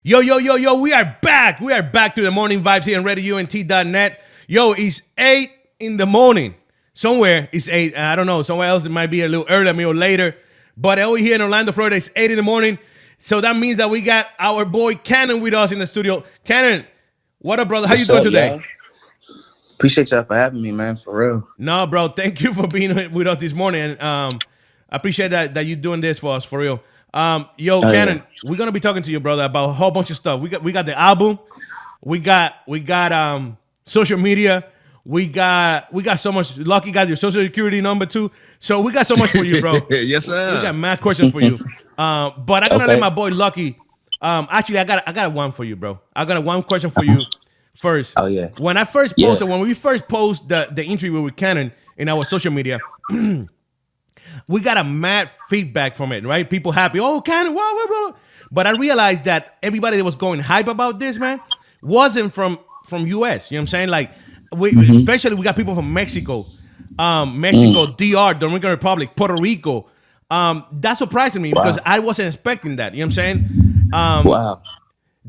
Yo, yo, yo, yo, we are back. We are back to the morning vibes here on RadioUNT.net. Yo, it's 8 in the morning. Somewhere it's 8. I don't know. Somewhere else it might be a little earlier, maybe later. But over here in Orlando, Florida, it's 8 in the morning. So that means that we got our boy Cannon with us in the studio. Cannon, what up, brother? How you doing today? Y'all? Appreciate y'all for having me, man, for real. No, bro. Thank you for being with us this morning. I appreciate that you're doing this for us, for real. Cannon, we're gonna be talking to you, brother, about a whole bunch of stuff. We got the album, we got social media, we got so much. Lucky got your social security number too, so we got so much for you, bro. Yes, sir. We got mad questions for you. But I'm gonna let my boy Lucky. Actually, I got one for you, bro. I got one question for you first. Oh yeah. When we first post the interview with Cannon in our social media. We got a mad feedback from it, right? People happy. Oh, Cannon, blah. But I realized that everybody that was going hype about this, man, wasn't from US. You know what I'm saying? Like, especially we got people from Mexico, DR, Dominican Republic, Puerto Rico. That surprised me because I wasn't expecting that. You know what I'm saying? Wow.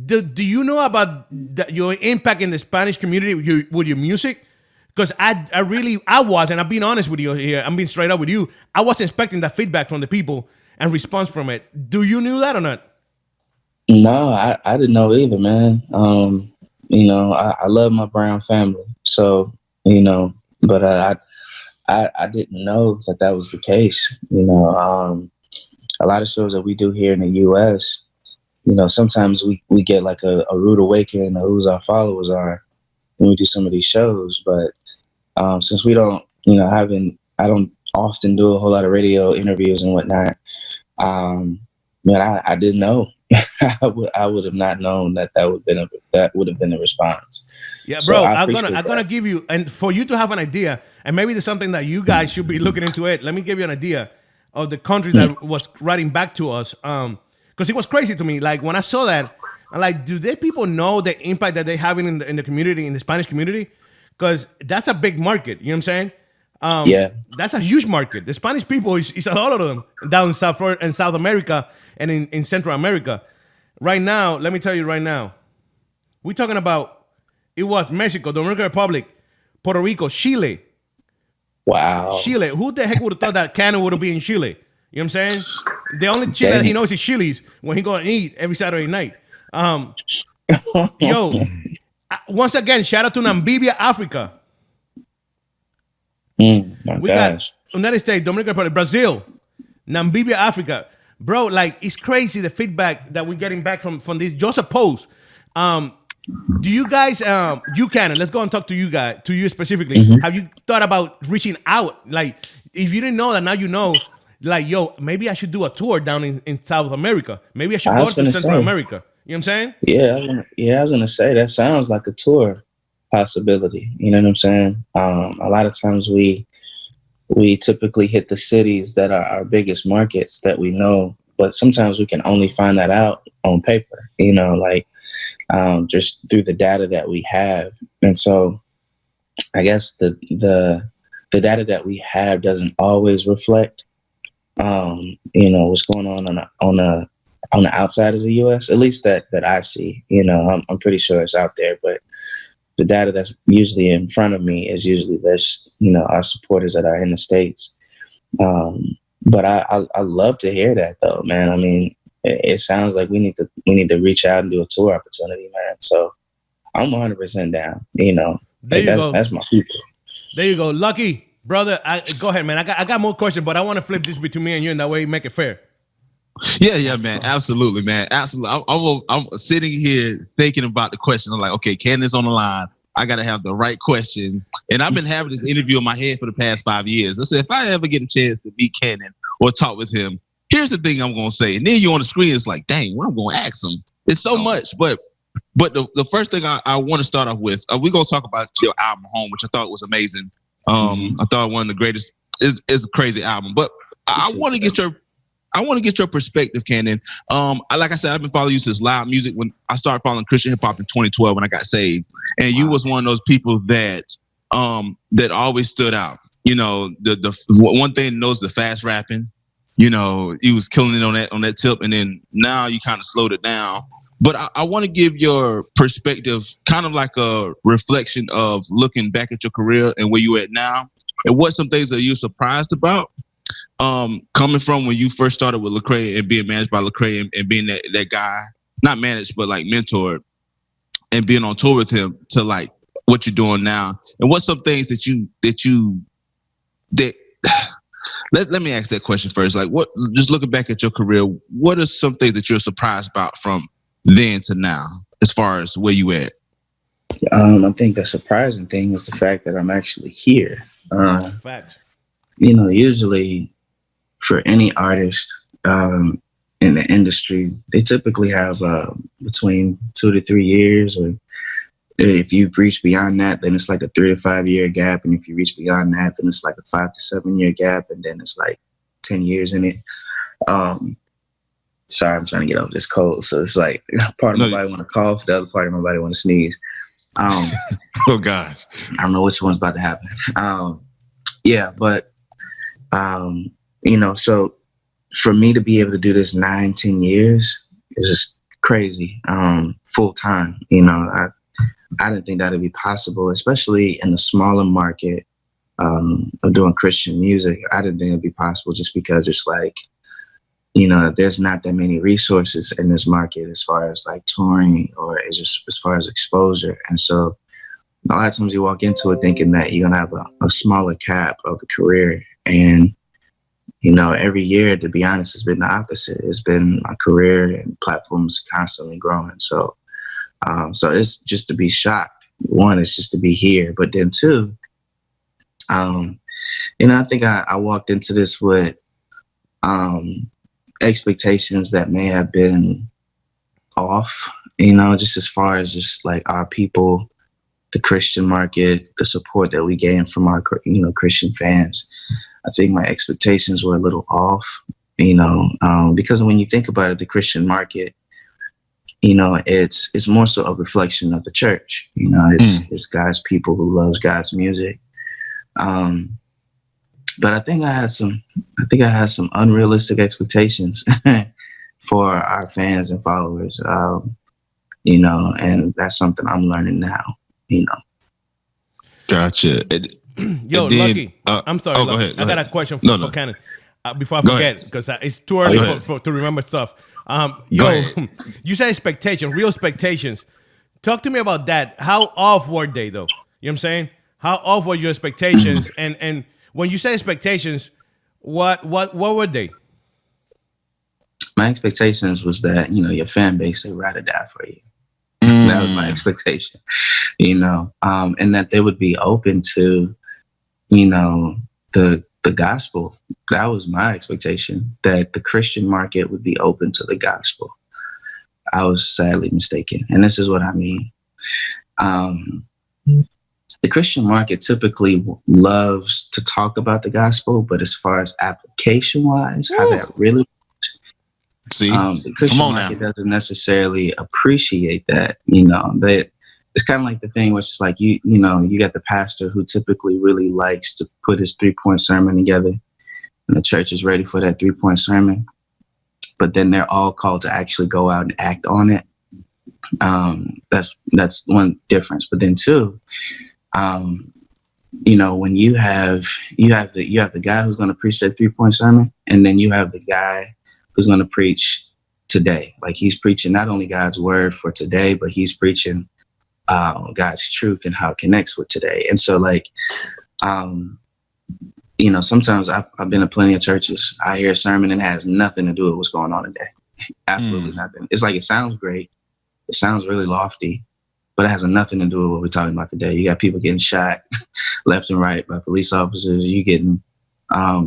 Do you know about your impact in the Spanish community with your music? Because I was, and I've been honest with you here. I'm being straight up with you. I wasn't expecting that feedback from the people and response from it. Do you knew that or not? No, I didn't know either, man. I love my Brown family, so but I didn't know that was the case. A lot of shows that we do here in the U.S. Sometimes we get like a rude awakening of who's our followers are when we do some of these shows, but since we don't, I don't often do a whole lot of radio interviews and whatnot. I didn't know. I would have not known that would have been a response. Yeah, bro. So I'm gonna give you, and for you to have an idea, and maybe there's something that you guys should be looking into it. Let me give you an idea of the country that was writing back to us. Because it was crazy to me. Like when I saw that, I'm like, do they people know the impact that they having in the community, in the Spanish community? Because that's a big market, you know what I'm saying? Yeah, that's a huge market. The Spanish people is a lot of them down in South America and in Central America. Right now, let me tell you right now, we're talking about it was Mexico, Dominican Republic, Puerto Rico, Chile. Wow. Chile. Who the heck would have thought that Cannon would be in Chile? You know what I'm saying? The only Chile that he knows is Chili's when he go and eat every Saturday night. Once again, shout out to Namibia, Africa. We got United States, Dominican Republic, Brazil, Namibia, Africa. Bro, like it's crazy the feedback that we're getting back from this. Just a post. Do you guys, you Cannon, let's go and talk to you specifically. Have you thought about reaching out? Like, if you didn't know that, now you know. Like, yo, maybe I should do a tour down in South America. Maybe I should go to Central America. You know what I'm saying? Yeah, I was gonna say that sounds like a tour possibility. You know what I'm saying? A lot of times we typically hit the cities that are our biggest markets that we know, but sometimes we can only find that out on paper. Just through the data that we have. And so, I guess the data that we have doesn't always reflect, what's going on the outside of the U.S., at least that I see. I'm pretty sure it's out there, but the data that's usually in front of me is usually this, our supporters that are in the States. But I love to hear that though, man. I mean, it sounds like we need to reach out and do a tour opportunity, man. So I'm 100% down. That's my people. There you go, Lucky brother. Go ahead, man. I got more questions, but I want to flip this between me and you, and that way you make it fair. Yeah, man. Absolutely, man. Absolutely. I'm sitting here thinking about the question. I'm like, okay, Cannon's on the line. I got to have the right question. And I've been having this interview in my head for the past 5 years. I said, if I ever get a chance to meet Cannon or talk with him, here's the thing I'm going to say. And then you on the screen, it's like, dang, what I'm going to ask him? It's so much. But the first thing I want to start off with, we're going to talk about your album, Home, which I thought was amazing. I thought one of the greatest. Is a crazy album. But I want to get your perspective, Cannon. Like I said, I've been following you since Loud Music. When I started following Christian hip hop in 2012 when I got saved, and you was one of those people that always stood out. The one thing knows the fast rapping, you was killing it on that tip, and then now you kind of slowed it down. But I want to give your perspective, kind of like a reflection of looking back at your career and where you at now, and what some things are you surprised about, coming from when you first started with Lecrae and being managed by Lecrae and being that guy, not managed but like mentored, and being on tour with him, to like what you're doing now, and what's some things that let me ask that question first. Like, what, just looking back at your career, what are some things that you're surprised about from then to now, as far as where you at? I think the surprising thing is the fact that I'm actually here. Facts. Usually for any artist in the industry, they typically have between 2 to 3 years, or if you reach beyond that, then it's like a 3 to 5 year gap. And if you reach beyond that, then it's like a 5 to 7 year gap. And then it's like 10 years in it. Sorry, I'm trying to get over this cold. So it's like part of my body want to cough, the other part of my body want to sneeze. Oh gosh. I don't know which one's about to happen. So for me to be able to do this 9-10 years is just crazy. Full time, I didn't think that would be possible, especially in the smaller market of doing Christian music. I didn't think it'd be possible just because it's like, there's not that many resources in this market as far as like touring, or it's just as far as exposure. And so a lot of times you walk into it thinking that you're going to have a smaller cap of a career. And, every year, to be honest, it's been the opposite. It's been my career and platforms constantly growing. So it's just to be shocked. One, it's just to be here. But then two, I think I walked into this with expectations that may have been off, just as far as just like our people, the Christian market, the support that we gained from our, Christian fans. I think my expectations were a little off, because when you think about it, the Christian market, it's more so a reflection of the church. It's God's people who loves God's music. But I think I had some unrealistic expectations for our fans and followers. And that's something I'm learning now. Gotcha. Yo, then, Lucky. I'm sorry. Go ahead. I got a question for Cannon before I forget, because it's too early to remember stuff. You said expectations, real expectations. Talk to me about that. How off were they, though? You know what I'm saying? How off were your expectations? and when you say expectations, what were they? My expectations was that, your fan base would ride or die for you. That was my expectation, and that they would be open to, the gospel. That was my expectation, that the Christian market would be open to the gospel. I was sadly mistaken. And this is what I mean. The Christian market typically loves to talk about the gospel, but as far as application wise, how that really works, the Christian market doesn't necessarily appreciate that, but it's kind of like the thing where it's just like, you got the pastor who typically really likes to put his 3-point sermon together, and the church is ready for that 3-point sermon, but then they're all called to actually go out and act on it. That's one difference. But then two, when you have the guy who's going to preach that 3-point sermon, and then you have the guy who's going to preach today. Like, he's preaching not only God's word for today, but he's preaching God's truth and how it connects with today. And so, like, sometimes I've been to plenty of churches. I hear a sermon and it has nothing to do with what's going on today. Absolutely nothing. It's like, it sounds great. It sounds really lofty, but it has nothing to do with what we're talking about today. You got people getting shot left and right by police officers. You getting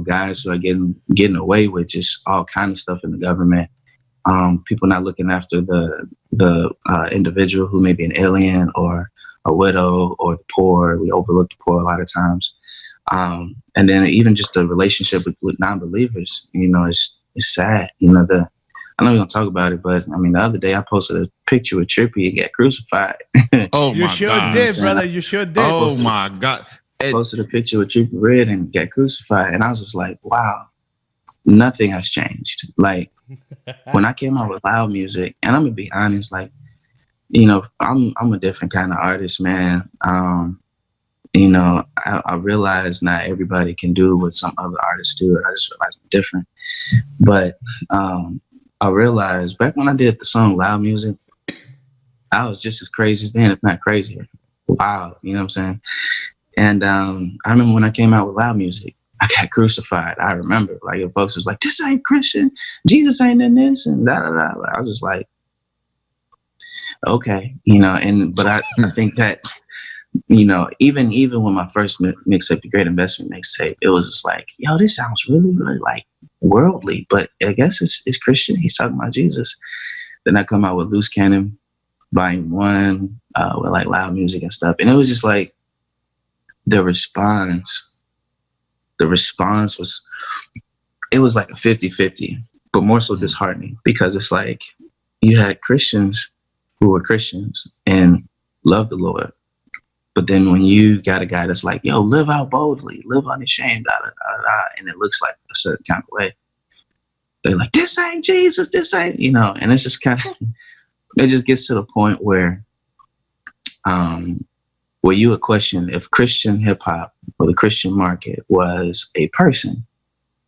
guys who are getting away with just all kind of stuff in the government. People not looking after the individual who may be an alien or a widow or the poor. We overlook the poor a lot of times. And then even just the relationship with non-believers, it's sad. I know we're going to talk about it, but the other day I posted a picture with Trippy and got crucified. Oh, you sure did, brother. You sure did. Oh, my God. Posted a picture with Trippy Red and got crucified. And I was just like, wow. nothing has changed. Like when I came out with loud music, and I'm gonna be honest, like, you know, I'm a different kind of artist, man. You know, I realize not everybody can do what some other artists do. I just realized I'm different. But I realized back when I did the song Loud Music, I was just as crazy as then, if not crazier. Wow, you know what I'm saying? And I remember when I came out with Loud Music, I got crucified. I remember, like, if folks was like, "This ain't Christian. Jesus ain't in this," and da da da. I was just like, okay, you know. And but I think that, you know, even with my first mixtape, the Great Investment mixtape, it was just like, yo, this sounds really, really like worldly, but I guess it's Christian. He's talking about Jesus. Then I come out with Loose Cannon, Volume 1, with like Loud Music and stuff, and it was just like the response was, it was like a 50-50, but more so disheartening, because it's like you had Christians who were Christians and loved the Lord. But then when you got a guy that's like, yo, live out boldly, live unashamed, da, da, da, da, and it looks like a certain kind of way, they're like, this ain't Jesus, this ain't, you know, and it's just kind of, it just gets to the point where you would question if Christian hip hop or the Christian market was a person,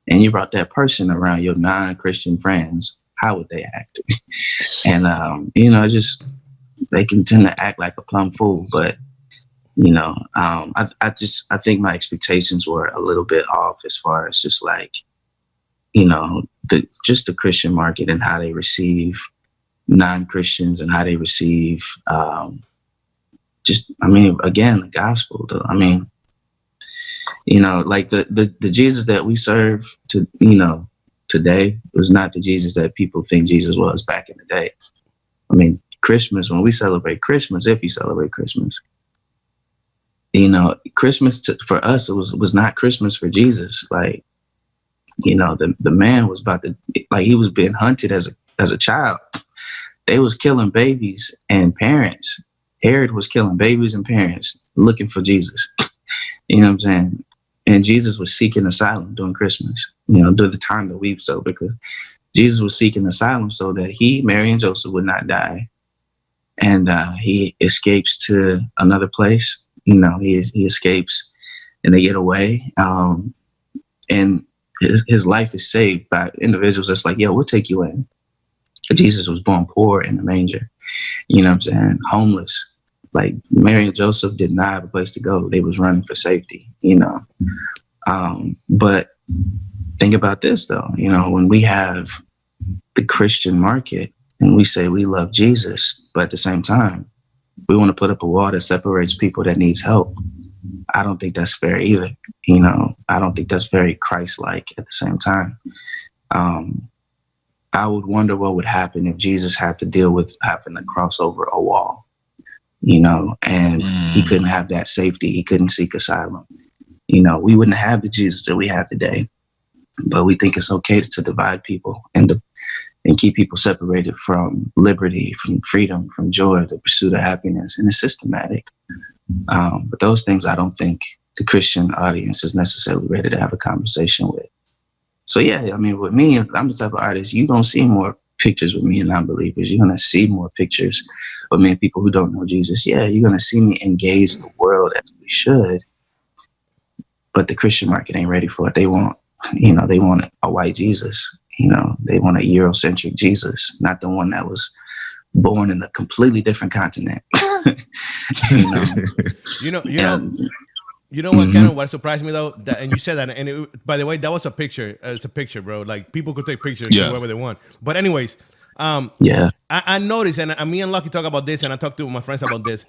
and you brought that person around your non-Christian friends, how would they act? And, you know, just, they can tend to act like a plumb fool, but, you know, I think my expectations were a little bit off as far as just like, you know, the Christian market and how they receive non-Christians and how they receive, I mean, again, the gospel. I mean, you know, like the Jesus that we serve to, you know, today was not the Jesus that people think Jesus was back in the day. I mean, Christmas, when we celebrate Christmas, if you celebrate Christmas, you know, Christmas for us, it was not Christmas for Jesus. Like, you know, the man was about to, like, he was being hunted as a child. They was killing babies and parents. Herod was killing babies and parents looking for Jesus. You know what I'm saying? And Jesus was seeking asylum during Christmas, you know, during the time that we've so, because Jesus was seeking asylum so that he, Mary, and Joseph would not die. And he escapes to another place. You know, he escapes and they get away. And his life is saved by individuals that's like, yo, we'll take you in. Jesus was born poor in a manger. You know what I'm saying? Homeless. Like, Mary and Joseph did not have a place to go. They was running for safety, you know. But think about this, though. You know, when we have the Christian market and we say we love Jesus, but at the same time, we want to put up a wall that separates people that needs help, I don't think that's fair either. You know, I don't think that's very Christ-like at the same time. I would wonder what would happen if Jesus had to deal with having to cross over a wall, you know, and he couldn't have that safety. He couldn't seek asylum. You know, we wouldn't have the Jesus that we have today, but we think it's okay to divide people and keep people separated from liberty, from freedom, from joy, the pursuit of happiness, and it's systematic. But those things I don't think the Christian audience is necessarily ready to have a conversation with. So, yeah, I mean, with me, I'm the type of artist, you're going to see more pictures with me and non-believers. You're going to see more pictures with me and people who don't know Jesus. Yeah, you're going to see me engage the world as we should. But the Christian market ain't ready for it. They want, you know, they want a white Jesus. You know, they want a Eurocentric Jesus, not the one that was born in a completely different continent. You know what kind of what surprised me though, that, and you said that, and it, by the way, that was a picture. It's a picture, bro. Like, people could take pictures whoever they want. But anyways, I noticed, and me and Lucky talk about this, and I talked to my friends about this,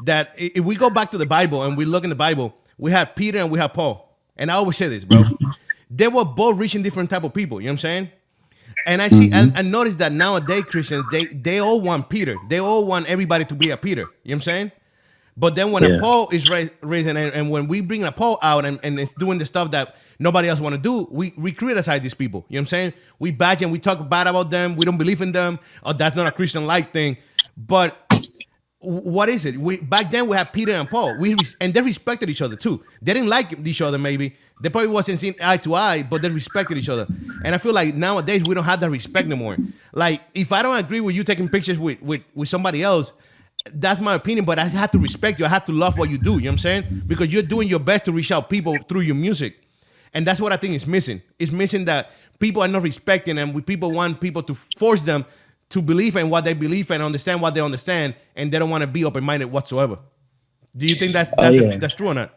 that if we go back to the Bible and we look in the Bible, we have Peter and we have Paul. And I always say this, bro. They were both reaching different type of people. You know what I'm saying? And I see, I noticed that nowadays Christians, they all want Peter. They all want everybody to be a Peter. You know what I'm saying? But then when a Paul is raising, and when we bring a Paul out and it's doing the stuff that nobody else want to do, we criticize these people. You know what I'm saying? We badge and we talk bad about them. We don't believe in them. Oh, that's not a Christian-like thing. But what is it? Back then we had Peter and Paul. And they respected each other too. They didn't like each other maybe. They probably wasn't seen eye to eye, but they respected each other. And I feel like nowadays we don't have that respect anymore. Like if I don't agree with you taking pictures with somebody else, that's my opinion, but I have to respect you. I have to love what you do. You know what I'm saying? Because you're doing your best to reach out people through your music. And that's what I think is missing. It's missing that people are not respecting, and people want people to force them to believe in what they believe and understand what they understand, and they don't want to be open-minded whatsoever. Do you think that's true or not?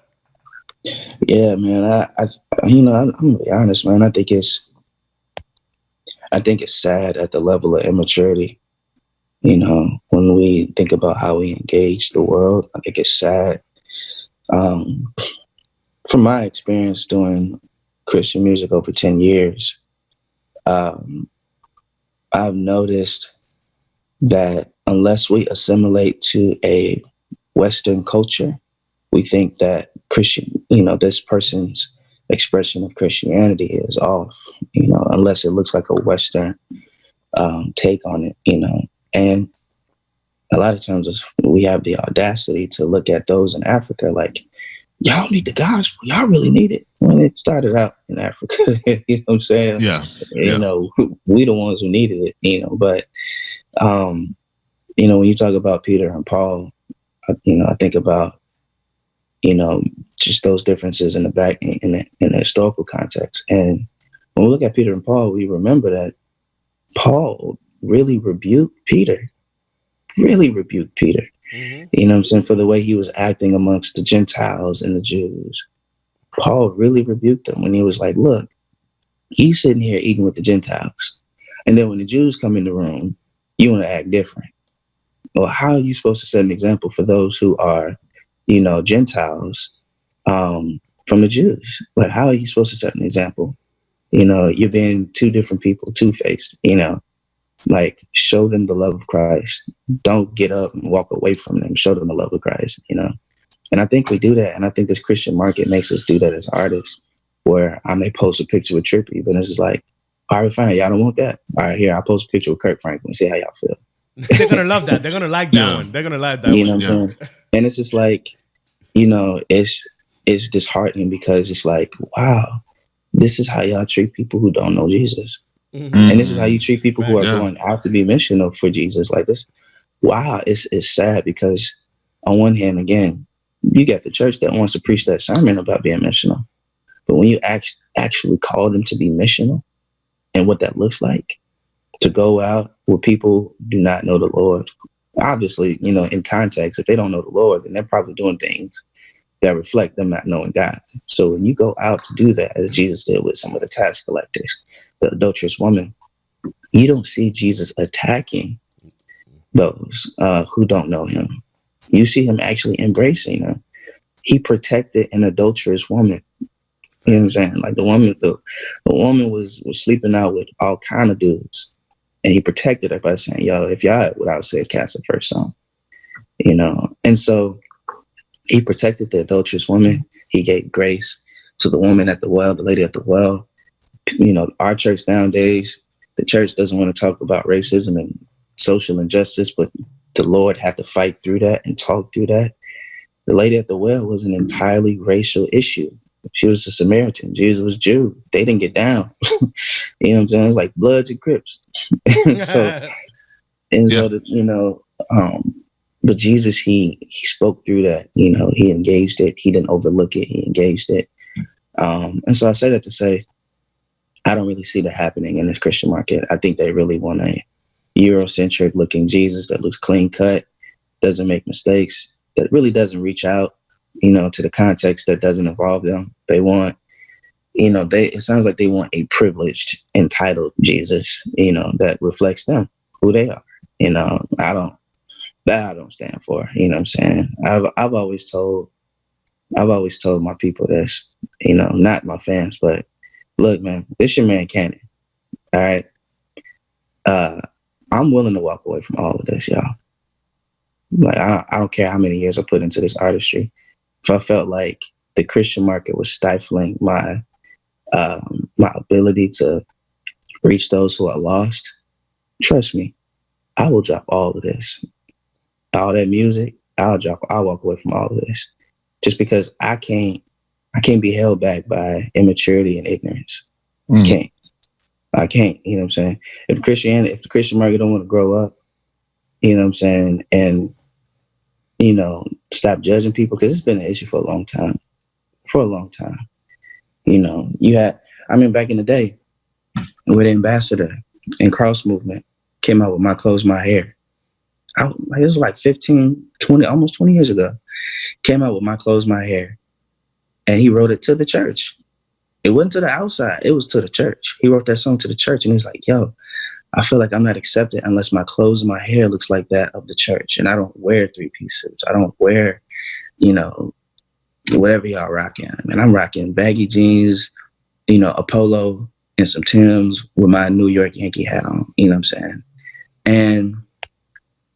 Yeah, man. I'm gonna be honest, man. I think it's sad at the level of immaturity. When we think about how we engage the world, I think it's sad. From my experience doing Christian music over 10 years, I've noticed that unless we assimilate to a Western culture, we think that this person's expression of Christianity is off, unless it looks like a Western take on it, And a lot of times we have the audacity to look at those in Africa like, y'all need the gospel. Y'all really need it. When it started out in Africa, you know what I'm saying? Yeah. We the ones who needed it, but, when you talk about Peter and Paul, I think about, just those differences in the historical context. And when we look at Peter and Paul, we remember that Paul really rebuked Peter. Mm-hmm. You know what I'm saying? For the way he was acting amongst the Gentiles and the Jews. Paul really rebuked him when he was like, look, you sitting here eating with the Gentiles. And then when the Jews come in the room, you want to act different. Well, how are you supposed to set an example for those who are, Gentiles from the Jews? Like, how are you supposed to set an example? You're being two different people, two-faced, like show them the love of Christ. Don't get up and walk away from them. Show them the love of Christ, And I think we do that. And I think this Christian market makes us do that as artists, where I may post a picture with Trippy, but it's just like, all right, fine. Y'all don't want that. All right, here, I'll post a picture with Kirk Franklin. See how y'all feel. They're going to love that. They're going to like that one. They're going to like that one. You know what I'm saying? And it's just like, it's disheartening because it's like, wow, this is how y'all treat people who don't know Jesus. Mm-hmm. And this is how you treat people who are going out to be missional for Jesus. Like this, wow, it's sad because on one hand, again, you got the church that wants to preach that sermon about being missional. But when you actually call them to be missional and what that looks like, to go out where people do not know the Lord, obviously, in context, if they don't know the Lord, then they're probably doing things that reflect them not knowing God. So when you go out to do that, as Jesus did with some of the tax collectors, the adulterous woman, you don't see Jesus attacking those who don't know him. You see him actually embracing her. He protected an adulterous woman. You know what I'm saying? Like the woman was sleeping out with all kind of dudes. And he protected her by saying, yo, if y'all had what I would say, cast the first stone. And so he protected the adulterous woman. He gave grace to the woman at the well, the lady at the well. Our church nowadays, the church doesn't want to talk about racism and social injustice, but the Lord had to fight through that and talk through that. The lady at the well was an entirely racial issue. She was a Samaritan. Jesus was Jew. They didn't get down. You know what I'm saying? It's like Bloods and Crips. But Jesus, he spoke through that. He engaged it. He didn't overlook it. He engaged it. And so I say that to say, I don't really see that happening in this Christian market. I think they really want a Eurocentric looking Jesus that looks clean cut, doesn't make mistakes, that really doesn't reach out, to the context that doesn't involve them. They want, it sounds like they want a privileged, entitled Jesus, that reflects them, who they are. I don't stand for, you know what I'm saying? I've always told my people this, not my fans, but look, man, this your man Cannon. All right. I'm willing to walk away from all of this, y'all. Like, I don't care how many years I put into this artistry. If I felt like the Christian market was stifling my ability to reach those who are lost, trust me, I will drop all of this. All that music, I'll walk away from all of this. Just because I can't I can't be held back by immaturity and ignorance. I can't, you know what I'm saying? If the Christian market don't want to grow up, you know what I'm saying, and, you know, stop judging people, because it's been an issue for a long time. You know, back in the day, with Ambassador and Cross Movement came out with My Clothes, My Hair. It was like 15, 20, almost 20 years ago. Came out with My Clothes, My Hair. And he wrote it to the church. It wasn't to the outside. It was to the church. He wrote that song to the church, and he was like, yo, I feel like I'm not accepted unless my clothes and my hair looks like that of the church. And I don't wear 3-piece suits. I don't wear, you know, whatever y'all rocking. I mean, I'm rocking baggy jeans, you know, a polo and some Timbs with my New York Yankee hat on. You know what I'm saying? And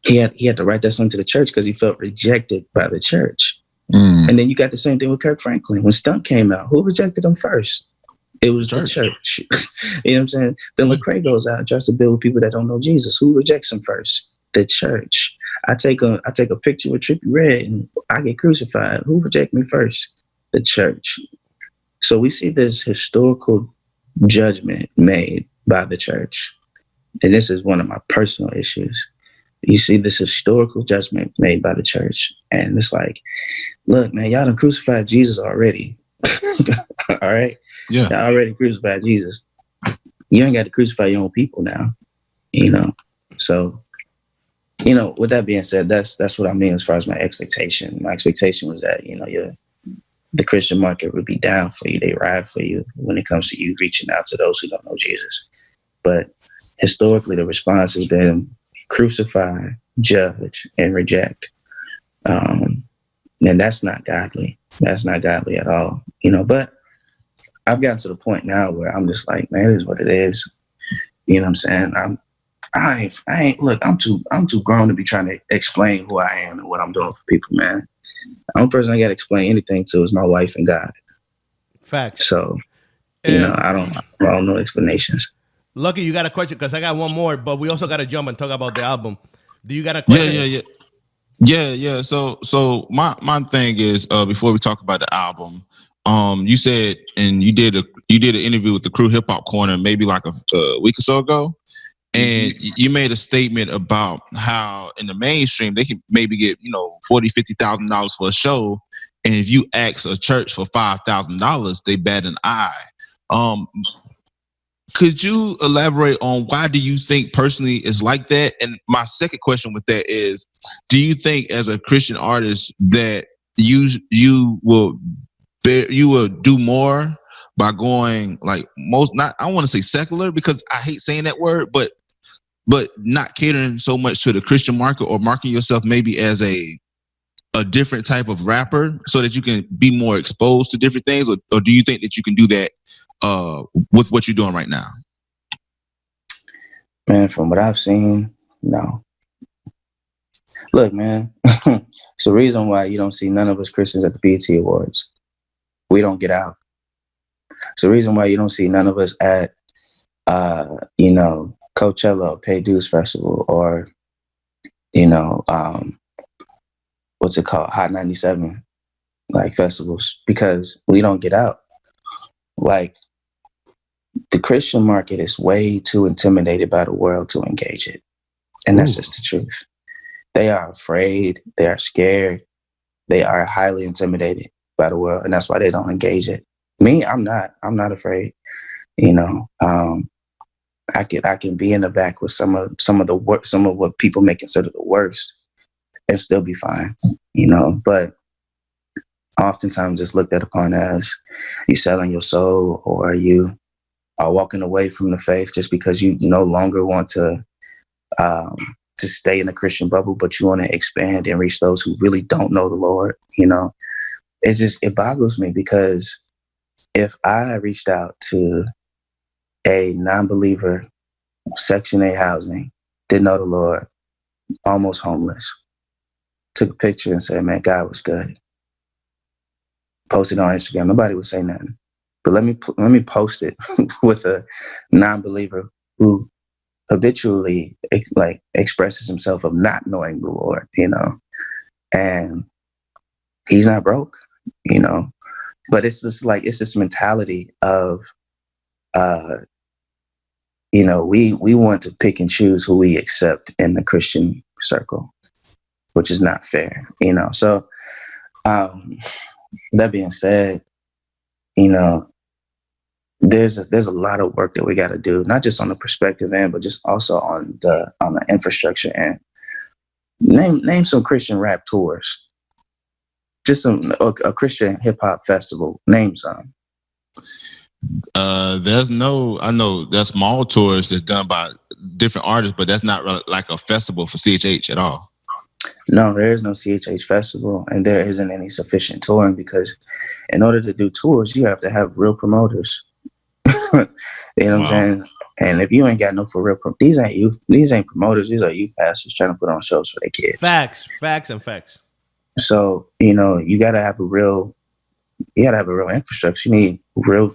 he had to write that song to the church because he felt rejected by the church. And then you got the same thing with Kirk Franklin. When Stunt came out, who rejected him first? It was the church. You know what I'm saying? Then Lecrae goes out and tries to build with people that don't know Jesus. Who rejects him first? The church. I take a picture with Trippie Redd and I get crucified. Who reject me first? The church. So we see this historical judgment made by the church. And this is one of my personal issues. You see this historical judgment made by the church. And it's like, look, man, y'all done crucified Jesus already. All right? Yeah. Y'all already crucified Jesus. You ain't got to crucify your own people now. You know? So, you know, with that being said, that's what I mean as far as my expectation. My expectation was that, you know, the Christian market would be down for you. They ride for you when it comes to you reaching out to those who don't know Jesus. But historically, the response has been crucify, judge, and reject. And that's not godly. That's not godly at all. You know, but I've gotten to the point now where I'm just like, man, it is what it is. You know what I'm saying? I ain't look, I'm too grown to be trying to explain who I am and what I'm doing for people, man. The only person I gotta explain anything to is my wife and God. Facts. So, you know, I don't know explanations. Lucky, you got a question? Because I got one more, but we also got to jump and talk about the album. Do you got a question? Yeah. So my thing is, before we talk about the album, you said, and you did an interview with the Crew Hip Hop Corner maybe like a week or so ago, and you made a statement about how in the mainstream they can maybe get $40,000-$50,000 for a show, and if you ask a church for $5,000, they bat an eye. Could you elaborate on why do you think personally it's like that? And my second question with that is, do you think as a Christian artist that you will do more by going like I want to say secular, because I hate saying that word, but not catering so much to the Christian market, or marketing yourself maybe as a different type of rapper so that you can be more exposed to different things? Or do you think that you can do that with what you're doing right now? Man, from what I've seen, no. Look, man, it's the reason why you don't see none of us Christians at the BET Awards. We don't get out. It's the reason why you don't see none of us at, Coachella or Pay Dues Festival, or, what's it called? Hot 97, like festivals, because we don't get out. Like, the Christian market is way too intimidated by the world to engage it. And that's just the truth. They are afraid. They are scared. They are highly intimidated by the world. And that's why they don't engage it. Me, I'm not afraid. I can be in the back with some of what people may consider the worst and still be fine, but oftentimes it's looked at upon as you selling your soul, or you are walking away from the faith just because you no longer want to stay in the Christian bubble, but you want to expand and reach those who really don't know the Lord. It boggles me, because if I reached out to a non-believer, Section 8 housing, didn't know the Lord, almost homeless, took a picture and said, man, God was good, posted on Instagram, nobody would say nothing. But let me post it with a non-believer who habitually expresses himself of not knowing the Lord, and he's not broke, but it's just like, it's this mentality of, we want to pick and choose who we accept in the Christian circle, which is not fair, So, that being said, there's a lot of work that we got to do, not just on the perspective end, but just also on the infrastructure end. Name some Christian rap tours, just a Christian hip hop festival. Name some. I know there's small tours that's done by different artists, but that's not like a festival for CHH at all. No, there is no CHH festival, and there isn't any sufficient touring, because in order to do tours, you have to have real promoters. You know what I'm saying? And if you ain't got no for real, these ain't promoters. These are youth pastors trying to put on shows for their kids. Facts. So, you gotta have a real infrastructure. You need real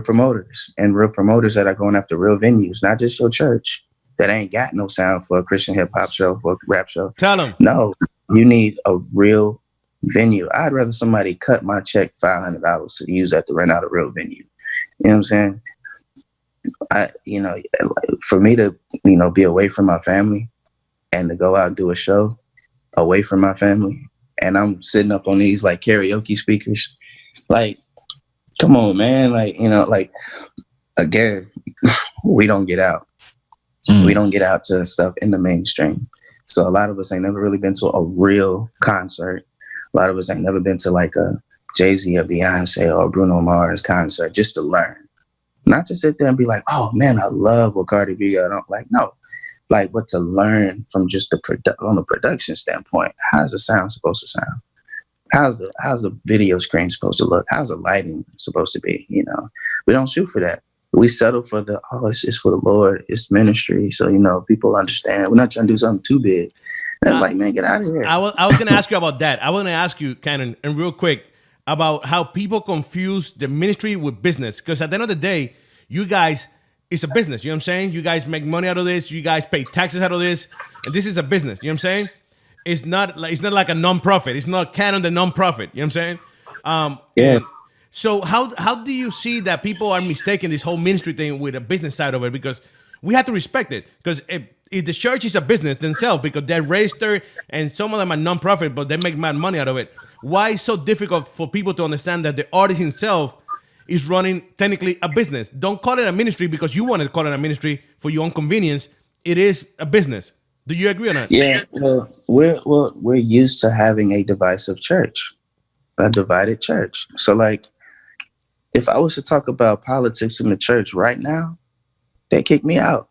promoters, and real promoters that are going after real venues, not just your church that ain't got no sound for a Christian hip hop show, for a rap show. Tell them. No, you need a real venue. I'd rather somebody cut my check $500 to use that to rent out a real venue. You know what I'm saying? For me to, be away from my family and to go out and do a show away from my family, and I'm sitting up on these like karaoke speakers, like, come on, man. Like, again, we don't get out. We don't get out to stuff in the mainstream. So a lot of us ain't never really been to a real concert. A lot of us ain't never been to like a Jay-Z or Beyonce or Bruno Mars concert just to learn. Not to sit there and be like, oh man, I love what Cardi B got on. Like, no. Like, but to learn from just on the production standpoint, how's the sound supposed to sound? How's the video screen supposed to look? How's the lighting supposed to be? We don't shoot for that. We settle for it's for the Lord. It's ministry. So, people understand. We're not trying to do something too big. And it's like, man, get out of here. I was going to ask you about that. I was going to ask you, Cannon, and real quick, about how people confuse the ministry with business. Because at the end of the day, you guys, it's a business. You know what I'm saying? You guys make money out of this. You guys pay taxes out of this. And this is a business. You know what I'm saying? It's not like a non-profit. It's not Cannon the non-profit. You know what I'm saying? Yeah. So how do you see that people are mistaking this whole ministry thing with a business side of it? Because we have to respect it. Because if the church is a business themselves, because they're registered and some of them are non-profit, but they make mad money out of it. Why is it so difficult for people to understand that the artist himself is running technically a business? Don't call it a ministry because you want to call it a ministry for your own convenience. It is a business. Do you agree on that? Yeah, well, we're used to having a divisive church, a divided church. So, like, if I was to talk about politics in the church right now, they kick me out.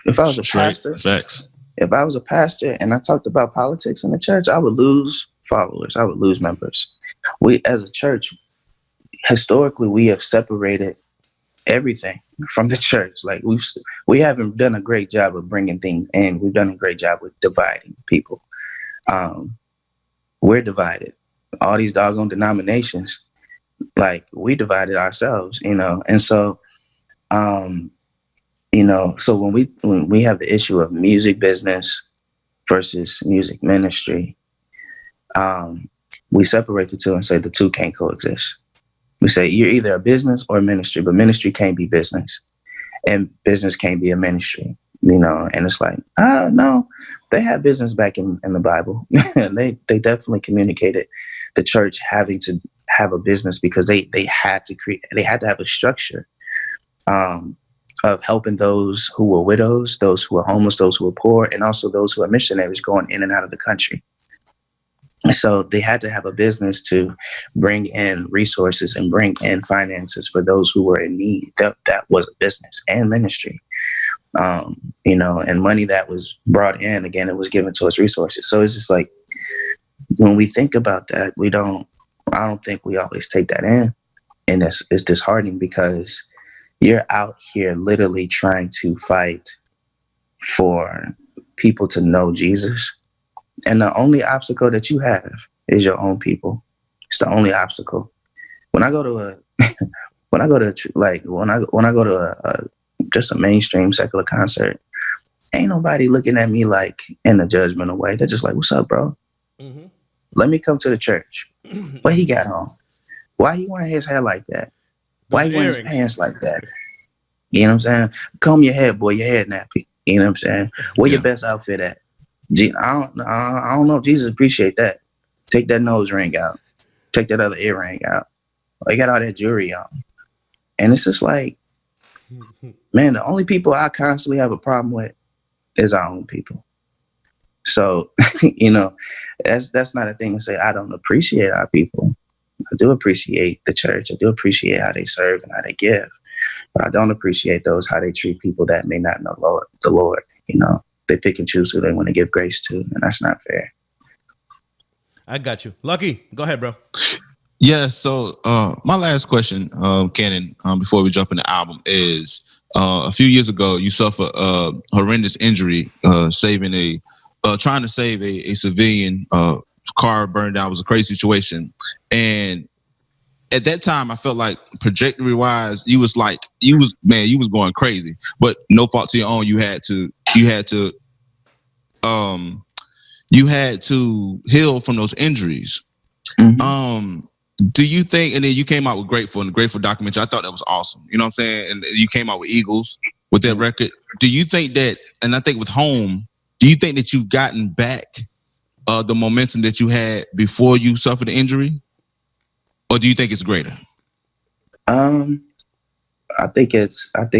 If I was a pastor, facts. If I was a pastor and I talked about politics in the church, I would lose followers. I would lose members. We, as a church, historically, we have separated everything from the church. Like we haven't done a great job of bringing things in. We've done a great job with dividing people. We're divided. All these doggone denominations, like we divided ourselves, and so, so when we have the issue of music business versus music ministry, we separate the two and say the two can't coexist. We say you're either a business or a ministry, but ministry can't be business and business can't be a ministry, and it's like, no, they had business back in the Bible. And they definitely communicated the church having to have a business because they had to have a structure of helping those who were widows, those who were homeless, those who were poor, and also those who are missionaries going in and out of the country. So they had to have a business to bring in resources and bring in finances for those who were in need. That was a business and ministry, and money that was brought in, again, it was given towards resources. So it's just like, when we think about that, I don't think we always take that in. And it's disheartening because you're out here literally trying to fight for people to know Jesus. And the only obstacle that you have is your own people. It's the only obstacle. When I go to just a mainstream secular concert, ain't nobody looking at me like in a judgmental way. They're just like, "What's up, bro? Mm-hmm. Let me come to the church. What he got on?" Why he wearing his hair like that? Why Those he wearing his earrings. pants like that? You know what I'm saying? Comb your head, boy. Your head nappy. You know what I'm saying? Where your best outfit at? I don't know if Jesus appreciate that. Take that nose ring out. Take that other earring out. Oh, you got all that jewelry on. And it's just like, man, the only people I constantly have a problem with is our own people. So, you know, that's not a thing to say I don't appreciate our people. I do appreciate the church. I do appreciate how they serve and how they give. But I don't appreciate those how they treat people that may not know the Lord. You know, they pick and choose who they want to give grace to, and that's not fair. I got you. Lucky, go ahead, bro. Yeah. So my last question, Cannon, before we jump in the album is a few years ago you suffered a horrendous injury trying to save a civilian. Car burned down. It was a crazy situation, and at that time, I felt like trajectory wise, you was going crazy, but no fault to your own. You had to heal from those injuries. Mm-hmm. Do you think, and then you came out with Grateful and the Grateful documentary, I thought that was awesome. You know what I'm saying? And you came out with Eagles with that record. Do you think that, and I think with Home, do you think that you've gotten back the momentum that you had before you suffered the injury? Or do you think it's greater? I think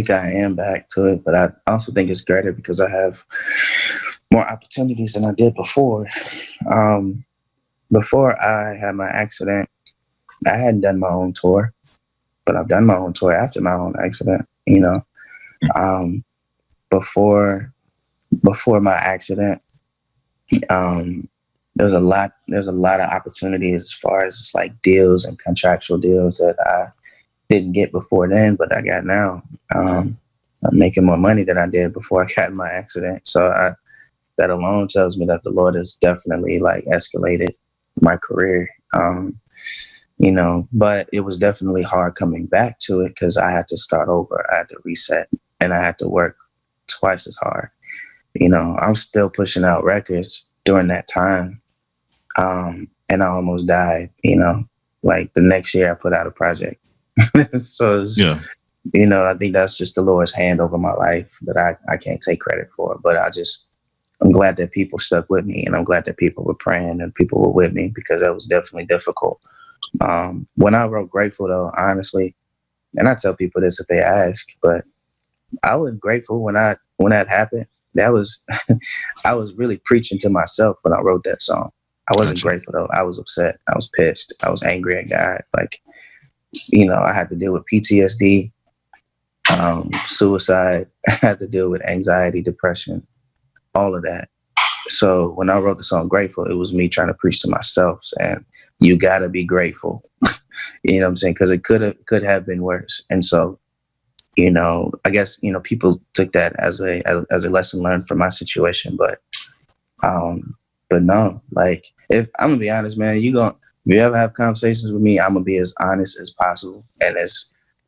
I am back to it, but I also think it's greater because I have more opportunities than I did before. Before I had my accident, I hadn't done my own tour, but I've done my own tour after my own accident, you know. Before my accident, there's a lot of opportunities as far as just like deals and contractual deals that I didn't get before then, but I got now. I'm making more money than I did before I got in my accident. So that alone tells me that the Lord has definitely like escalated my career. You know, but it was definitely hard coming back to it because I had to start over. I had to reset and I had to work twice as hard. You know, I'm still pushing out records during that time. And I almost died, you know, like the next year I put out a project. So, you know, I think that's just the Lord's hand over my life that I can't take credit for. But I'm glad that people stuck with me and I'm glad that people were praying and people were with me because that was definitely difficult. When I wrote Grateful, though, honestly, and I tell people this if they ask, but I was grateful when that happened. That was, I was really preaching to myself when I wrote that song. I wasn't grateful though. I was upset. I was pissed. I was angry at God. Like, you know, I had to deal with PTSD, suicide. I had to deal with anxiety, depression, all of that. So when I wrote the song Grateful, it was me trying to preach to myself and you gotta be grateful. You know what I'm saying? Because it could have been worse. And so, you know, I guess, you know, people took that as a lesson learned from my situation, but no, like if I'm gonna be honest, man, if you ever have conversations with me, I'm gonna be as honest as possible and as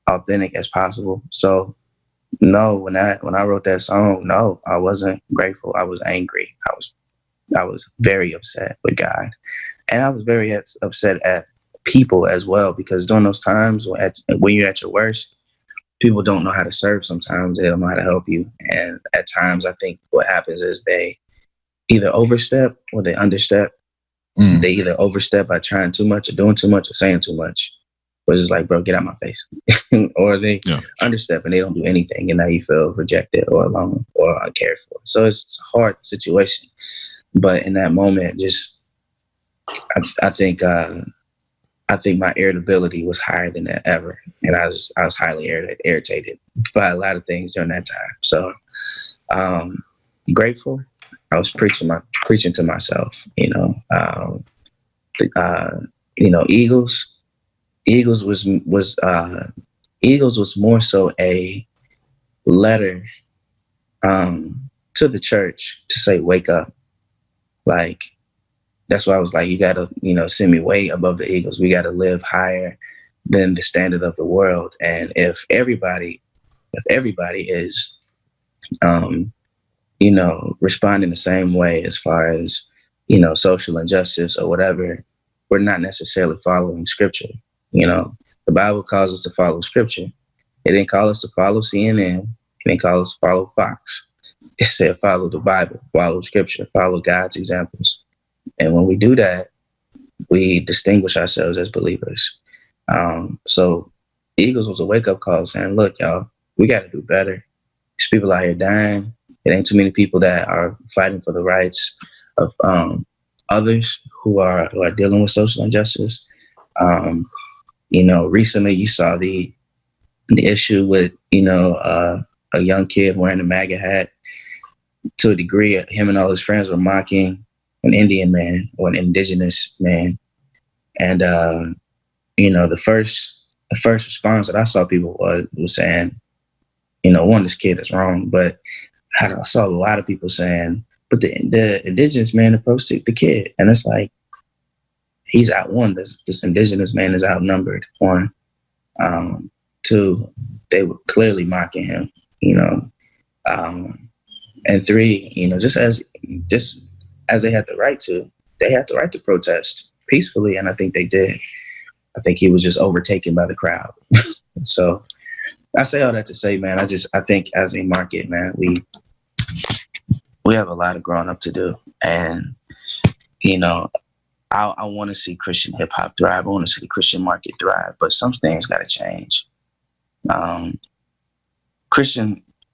authentic as possible. So no, when I wrote that song, no, I wasn't grateful. I was angry. I was very upset with God, and I was very upset at people as well because during those times when you're at your worst, people don't know how to serve. Sometimes they don't know how to help you, and at times I think what happens is they either overstep or they understep. They either overstep by trying too much or doing too much or saying too much. Or it's just like, bro, get out my face. Or they understep and they don't do anything. And now you feel rejected or alone or uncared for. So it's a hard situation. But in that moment, just I think my irritability was higher than that ever. And I was highly irritated by a lot of things during that time. So grateful. I was preaching to myself, you know. You know, Eagles was more so a letter to the church to say, wake up. Like, that's why I was like, you gotta, you know, send me way above the Eagles. We gotta live higher than the standard of the world. And if everybody is you know, responding the same way as far as, you know, social injustice or whatever, we're not necessarily following scripture. You know, the Bible calls us to follow scripture. It didn't call us to follow CNN. It didn't call us to follow Fox. It said follow the Bible, follow scripture, follow God's examples. And when we do that, we distinguish ourselves as believers. So Eagles was a wake-up call saying, look, y'all, we got to do better. These people out here dying. It ain't too many people that are fighting for the rights of others who are dealing with social injustice. You know, recently you saw the issue with, you know, a young kid wearing a MAGA hat. To a degree, him and all his friends were mocking an Indian man or an indigenous man. And, you know, the first response that I saw people was saying, you know, one, this kid is wrong, but I saw a lot of people saying, but the indigenous man approached the kid. And it's like, he's one, this indigenous man is outnumbered. One, two, they were clearly mocking him, you know. And three, you know, just as they had the right to protest peacefully, and I think they did. I think he was just overtaken by the crowd. So I say all that to say, man, I think as a market, man, we have a lot of growing up to do. And, you know, I want to see Christian hip hop thrive. I want to see the Christian market thrive, but some things got to change.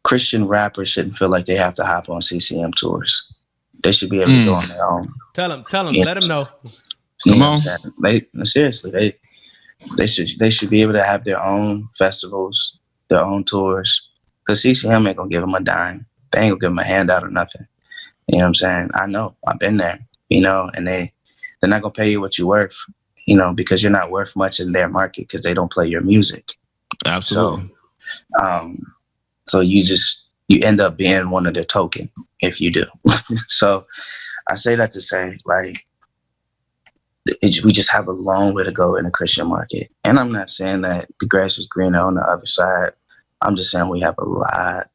Christian rappers shouldn't feel like they have to hop on CCM tours. They should be able to go on their own. Tell them, let them know. Come on. Seriously, they should be able to have their own festivals, their own tours. Because CCM ain't gonna give them a dime. They ain't gonna give them a handout or nothing. You know what I'm saying? I know. I've been there. You know, and they're not gonna pay you what you're worth. You know, because you're not worth much in their market because they don't play your music. Absolutely. So you end up being one of their token if you do. So I say that to say, like, we just have a long way to go in the Christian market. And I'm not saying that the grass is greener on the other side. I'm just saying we have a lot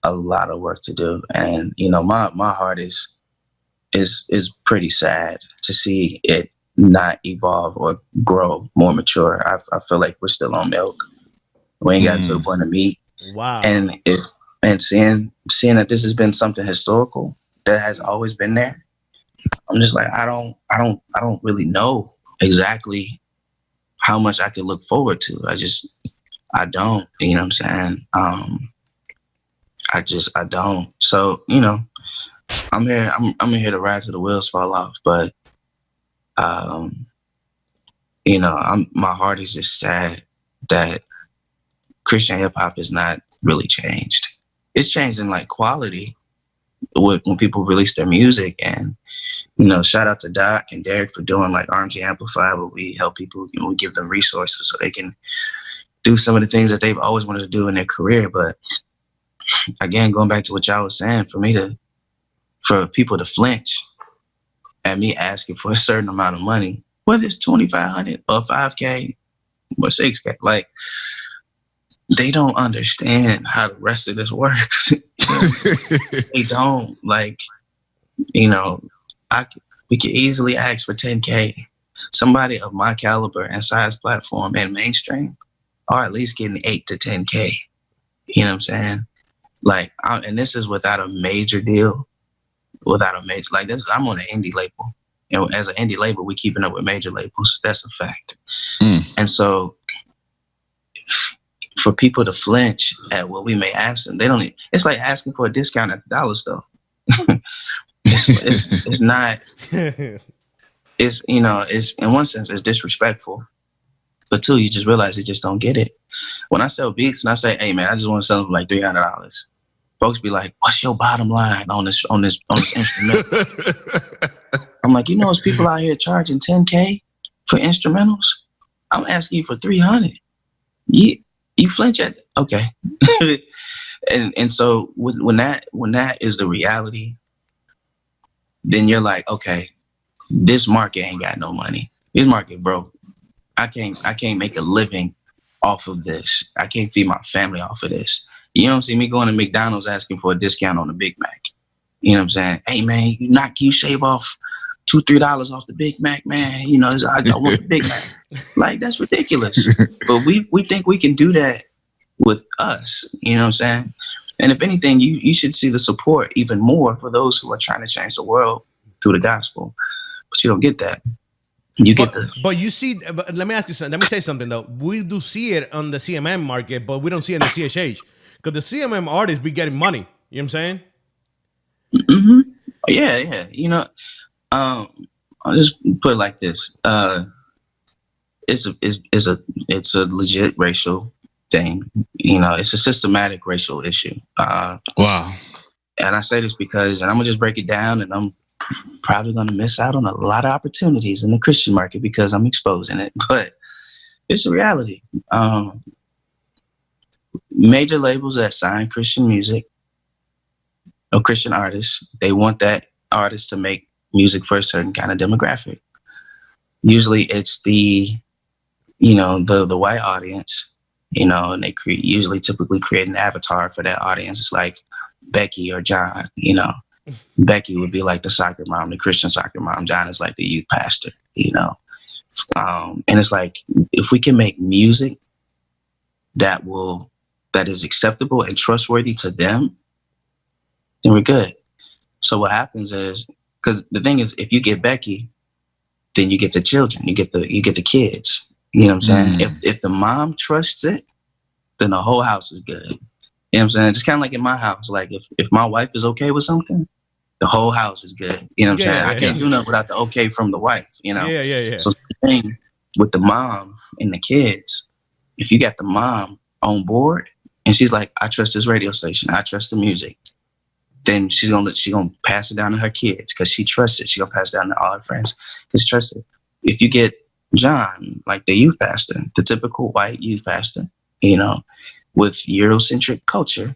of work to do. And, you know, my heart is pretty sad to see it not evolve or grow more mature. I feel like we're still on milk. We ain't got to the point of meat. Wow. And seeing that this has been something historical that has always been there, I'm just like, I don't really know exactly how much I could look forward to. I don't, you know what I'm saying? I don't. So, you know, I'm here to ride till the wheels fall off, but you know, my heart is just sad that Christian hip hop is not really changed. It's changed in like quality when people release their music. And, you know, shout out to Doc and Derek for doing like RMG Amplify, where we help people, you know, we give them resources so they can do some of the things that they've always wanted to do in their career. But again, going back to what y'all was saying, for people to flinch at me asking for a certain amount of money, whether it's $2,500 or $5K or $6K, like, they don't understand how the rest of this works. They don't. Like, you know, we could easily ask for $10K. Somebody of my caliber and size platform and mainstream are at least getting $8 to $10K. You know what I'm saying? Like, and this is without a major deal, like this. I'm on an indie label. You know, as an indie label, we keeping up with major labels. That's a fact. And so, for people to flinch at what we may ask them, it's like asking for a discount at the dollar store. It's not, it's, you know, it's, in one sense, it's disrespectful, but two, you just realize they just don't get it. When I sell beats and I say, hey man, I just want to sell them for like $300, folks be like, what's your bottom line on this instrumental? I'm like, you know, there's people out here charging $10K for instrumentals. I'm asking you for $300. You flinch at it. Okay. and so when that is the reality, then you're like, okay, this market ain't got no money. This market broke. I can't make a living off of this. I can't feed my family off of this. You don't see me going to McDonald's asking for a discount on a Big Mac. You know what I'm saying? Hey man, you shave off $2-3 off the Big Mac, man. You know, I want the Big Mac. Like, that's ridiculous. But we think we can do that with us. You know what I'm saying? And if anything, you should see the support even more for those who are trying to change the world through the gospel. But you don't get that. But you see, but let me ask you something. Let me say something though. We do see it on the CMM market, but we don't see it in the CHH because the CMM artists be getting money. You know what I'm saying? Mm-hmm. Yeah. You know, I'll just put it like this. It's a legit racial thing. You know, it's a systematic racial issue. Wow. And I say this because, and I'm gonna just break it down, and I'm probably gonna miss out on a lot of opportunities in the Christian market because I'm exposing it. But it's a reality. Major labels that sign Christian music or Christian artists, they want that artist to make music for a certain kind of demographic. Usually it's the white audience, you know, and they typically create an avatar for that audience. It's like Becky or John, you know. Becky would be like the soccer mom, the Christian soccer mom. John is like the youth pastor, you know. And it's like, if we can make music that is acceptable and trustworthy to them, then we're good. So what happens is, because the thing is, if you get Becky, then you get the children, you get the kids. You know what I'm saying? If the mom trusts it, then the whole house is good. You know what I'm saying? It's kind of like in my house. Like if my wife is okay with something, the whole house is good. You know what I'm saying? I can't do nothing without the okay from the wife, you know? Yeah. So the thing with the mom and the kids, if you got the mom on board and she's like, I trust this radio station, I trust the music, then she's gonna pass it down to her kids because she trusts it. She's gonna pass it down to all her friends because she trusts it. If you get John, like the youth pastor, the typical white youth pastor, you know, with Eurocentric culture,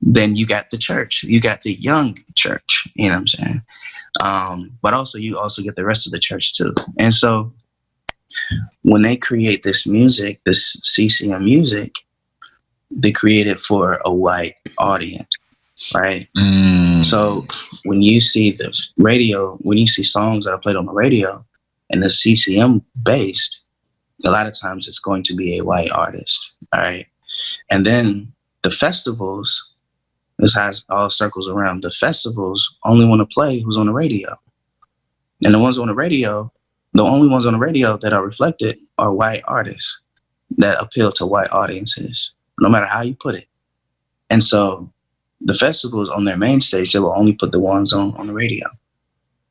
then you got the church, you got the young church, you know what I'm saying? But also you also get the rest of the church too. And so when they create this music, this CCM music, they create it for a white audience, right? So when you see the radio, when you see songs that are played on the radio and the CCM based, a lot of times it's going to be a white artist, all right? And then the festivals, this has all circles around. The festivals only want to play who's on the radio. And the ones on the radio, the only ones on the radio that are reflected are white artists that appeal to white audiences, no matter how you put it. And so the festivals on their main stage, they will only put the ones on the radio.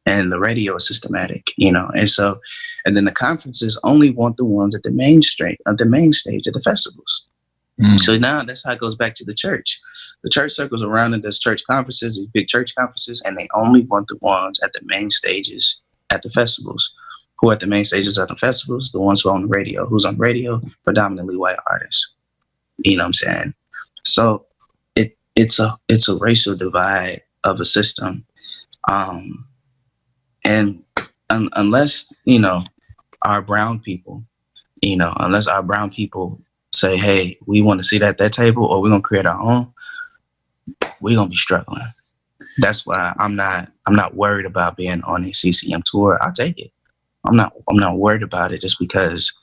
And the radio is systematic, you know. And then the conferences only want the ones at the main stage at the festivals. So now that's how it goes back to the church. The church circles around and does church conferences, these big church conferences, and they only want the ones at the main stages at the festivals. Who are at the main stages at the festivals? The ones who are on the radio. Who's on radio? Predominantly white artists. You know what I'm saying? So it's a racial divide of a system. And unless, you know, our brown people say, hey, we want to sit at that table or we're going to create our own, we're going to be struggling. That's why I'm not worried about being on a CCM tour. I'll take it. I'm not worried about it just because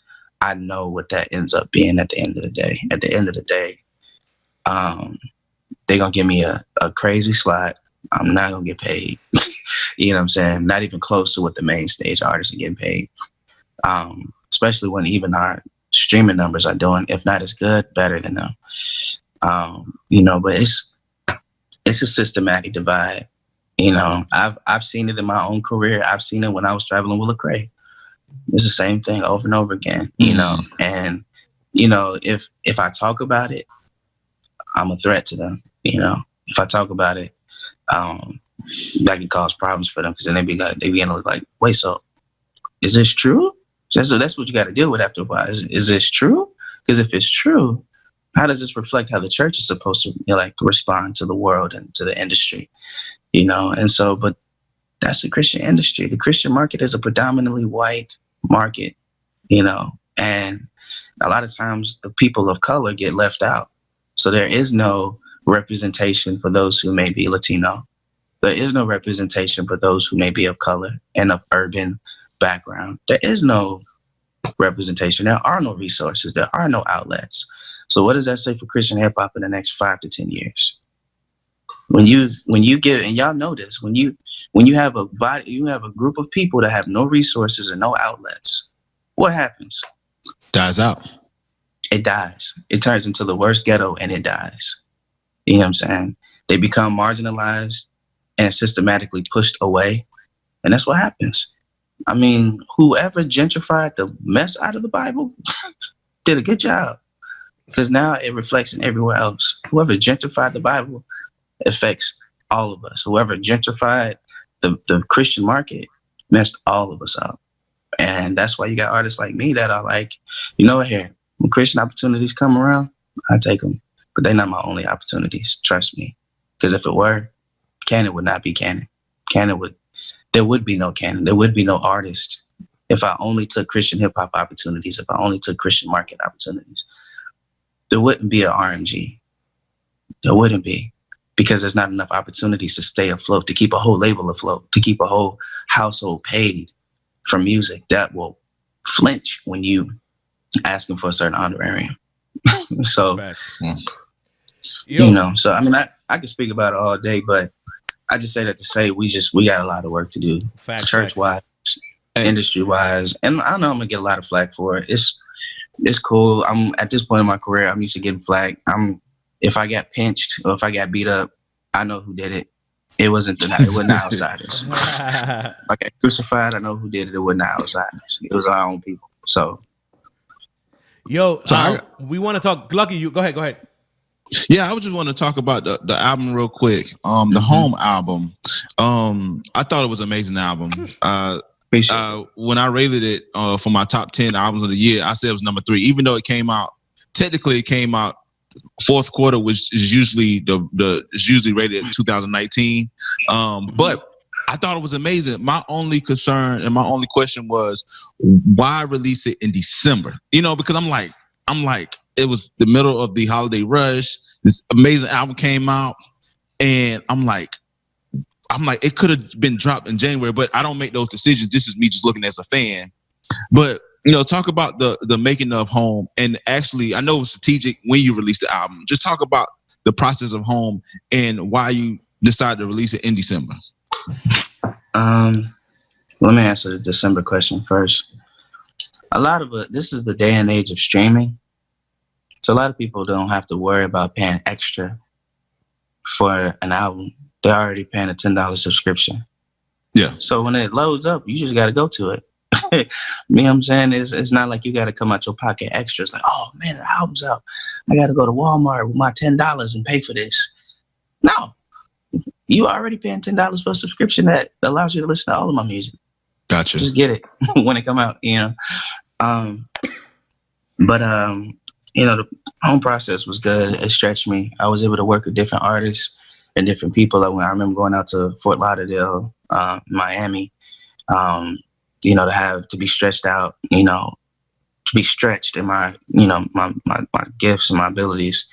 I know what that ends up being at the end of the day. At the end of the day, they're going to give me a crazy slot. I'm not going to get paid. You know what I'm saying? Not even close to what the main stage artists are getting paid. Especially when even our streaming numbers are doing, if not as good, better than them. You know, but it's a systematic divide. You know, I've seen it in my own career. I've seen it when I was traveling with Lecrae. It's the same thing over and over again, you know. And, you know, if I talk about it, I'm a threat to them. You know, if I talk about it, that can cause problems for them because then they begin to look like, wait, so is this true? So that's what you got to deal with after a while. Is this true? Because if it's true, how does this reflect how the church is supposed to, you know, like respond to the world and to the industry? You know, and so, but that's the Christian industry. The Christian market is a predominantly white market, you know, and a lot of times the people of color get left out. So there is no representation for those who may be Latino. There is no representation for those who may be of color and of urban background. There is no representation. There are no resources. There are no outlets. So what does that say for Christian hip hop in the next 5 to 10 years? When you give, and y'all know this, when you have a body, you have a group of people that have no resources and no outlets, what happens? Dies out. It dies. It turns into the worst ghetto and it dies. You know what I'm saying? They become marginalized and systematically pushed away. And that's what happens. I mean, whoever gentrified the mess out of the Bible did a good job, because now it reflects in everywhere else. Whoever gentrified the Bible affects all of us. Whoever gentrified the Christian market messed all of us up. And that's why you got artists like me that are like, you know what, here, when Christian opportunities come around, I take them. But they're not my only opportunities, trust me. Because if it were, Canon would not be Canon. There would be no Canon. There would be no artist if I only took Christian hip hop opportunities, if I only took Christian market opportunities. There wouldn't be an RMG. There wouldn't be, because there's not enough opportunities to stay afloat, to keep a whole label afloat, to keep a whole household paid for music that will flinch when you asking for a certain honorarium. So, you know, so I mean, I could speak about it all day, but I just say that to say we got a lot of work to do, church-wise, industry-wise, and I know I'm gonna get a lot of flack for it. It's cool. I'm at this point in my career, I'm used to getting flack. If I got pinched or if I got beat up, I know who did it. It wasn't outsiders. If I got crucified, I know who did it. It wasn't outsiders. It was our own people. So, we want to talk. Lucky, you go ahead. Yeah, I would just want to talk about the album real quick. The Home album. I thought it was an amazing album. When I rated it for my top 10 albums of the year, I said it was number 3, even though it came out fourth quarter, which is usually usually rated at 2019. But I thought it was amazing. My only concern and my only question was, why release it in December? You know, because I'm like, it was the middle of the holiday rush. This amazing album came out, and I'm like, it could have been dropped in January, but I don't make those decisions. This is me just looking as a fan. But, you know, talk about the making of Home. And actually, I know it was strategic when you released the album. Just talk about the process of Home and why you decided to release it in December. Let me answer the December question first. A lot of it, this is the day and age of streaming. So a lot of people don't have to worry about paying extra for an album. They're already paying a $10 subscription. Yeah. So when it loads up, you just got to go to it. You know what I'm saying? It's not like you got to come out your pocket extra. It's like, oh man, the album's out. I got to go to Walmart with my $10 and pay for this. No, you already paying $10 for a subscription that allows you to listen to all of my music. Gotcha. Just get it when it come out, you know. You know, the Home process was good. It stretched me. I was able to work with different artists and different people. I remember going out to Fort Lauderdale, Miami, you know, to be stretched out, you know, to be stretched in my, you know, my gifts and my abilities,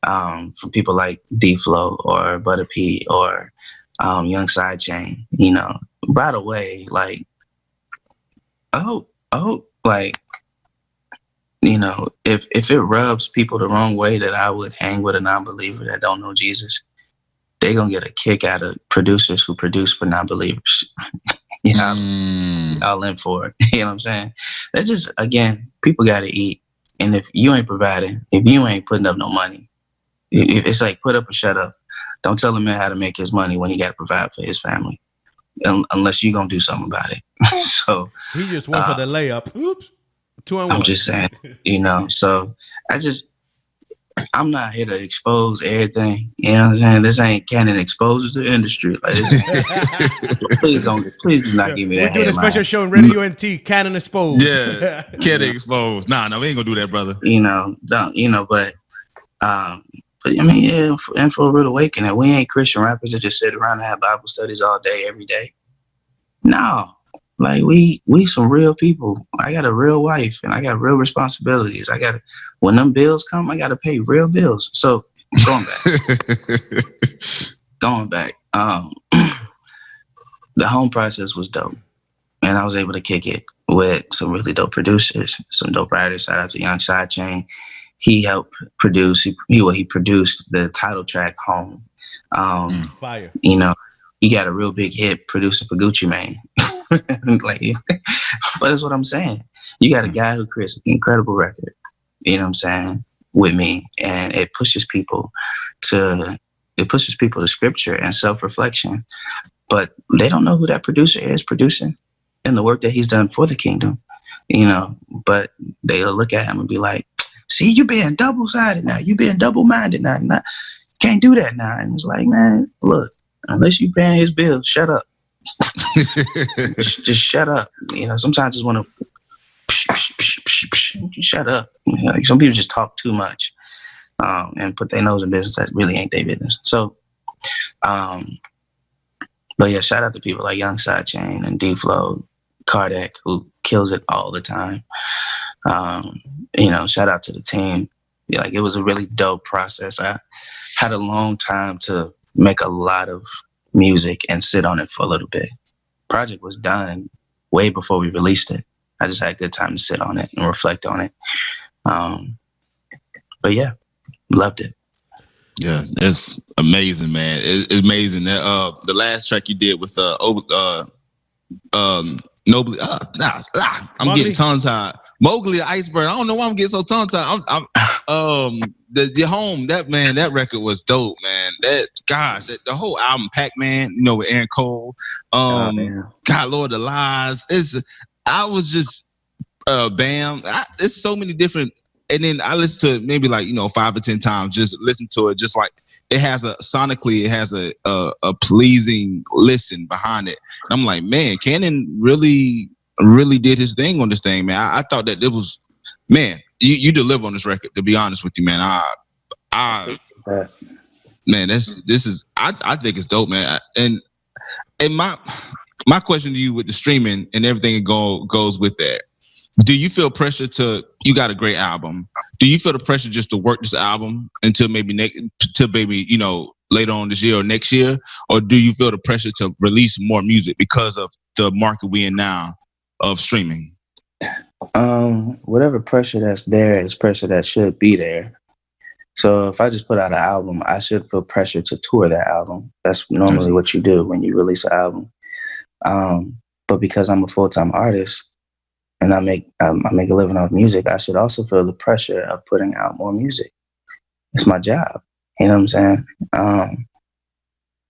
from people like D-Flow or Butter P or Young Sidechain, you know. By the way, like, like, you know, if it rubs people the wrong way that I would hang with a non-believer that don't know Jesus, they're going to get a kick out of producers who produce for non-believers. You know, all in for it. You know what I'm saying? That's just, again, people got to eat. And if you ain't providing, if you ain't putting up no money, it's like put up or shut up. Don't tell a man how to make his money when he got to provide for his family, unless you're going to do something about it. So he just went for the layup. Oops. 2-1. I'm just saying, you know, so I'm not here to expose everything. You know what I'm saying? This ain't Canon exposes the industry. Like, please do not give me that. We're doing a special show in Radio NT, Canon exposed. Yeah, Canon exposed. Nah, we ain't gonna do that, brother. You know, but I mean, yeah, and for a real awakening, we ain't Christian rappers that just sit around and have Bible studies all day, every day. No. Like we some real people. I got a real wife and I got real responsibilities. When them bills come, I got to pay real bills. So going back, the home process was dope. And I was able to kick it with some really dope producers, some dope writers. Shout out to Young Sidechain. He helped produce, he produced the title track Home. Fire. You know, he got a real big hit producing for Gucci Mane. Like, but that's what I'm saying. You got a guy who creates an incredible record, you know what I'm saying, with me. And it pushes people to scripture and self-reflection. But they don't know who that producer is producing and the work that he's done for the kingdom, you know. But they'll look at him and be like, see, you being double-sided now. You being double-minded now. Can't do that now. And it's like, man, look, unless you paying his bills, shut up. just shut up. You know, sometimes I just want to shut up. You know, like some people just talk too much and put their nose in business that really ain't their business. So, but yeah, shout out to people like Young Sidechain and D-Flow, Kardec, who kills it all the time. You know, shout out to the team. Yeah, like, it was a really dope process. I had a long time to make a lot of music and sit on it for a little bit. Project was done way before we released it. I just had a good time to sit on it and reflect on it. But yeah, loved it. Yeah, it's amazing, man. It's amazing that the last track you did with Nobly. I'm getting tongue tied. Mowgli the Iceberg. I don't know why I'm getting so tongue tied. The Home, that record was dope, man. The whole album, Pac-Man, you know, with Aaron Cole. God, Lord of Lies. I was just Bam. It's so many different. And then I listened to it maybe 5 or 10 times. Just listen to it. Just like it has sonically, it has a pleasing listen behind it. And I'm like, man, Cannon really did his thing on this thing, man. I thought that it was, man, you deliver on this record. To be honest with you, man, man, this is I think it's dope, man. And my question to you with the streaming and everything that goes with that. Do you feel pressure you got a great album? Do you feel the pressure just to work this album until maybe later on this year or next year? Or do you feel the pressure to release more music because of the market we in now of streaming? Whatever pressure that's there is pressure that should be there. So if I just put out an album, I should feel pressure to tour that album. That's normally what you do when you release an album. But because I'm a full-time artist, and I make a living off music, I should also feel the pressure of putting out more music. It's my job. You know what I'm saying?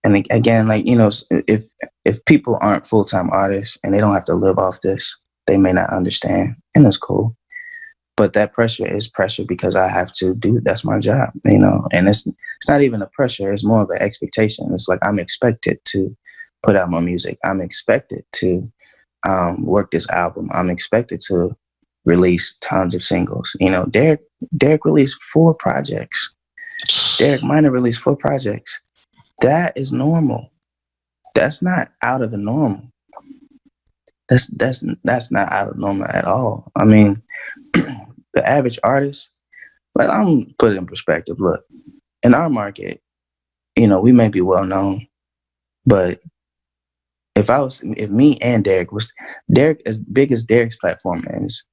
And again, if people aren't full-time artists and they don't have to live off this, they may not understand, and that's cool. But that pressure is pressure because I have to that's my job, you know. And it's not even a pressure; it's more of an expectation. It's like I'm expected to put out more music. I'm expected to work this album. I'm expected to release tons of singles. You know, Derek released 4 projects. Derek Minor released 4 projects. That is normal. That's not out of the normal. That's not out of normal at all. I mean, the average artist, I'm put it in perspective. Look, in our market, you know, we may be well known, but if me and Derek, as big as Derek's platform is,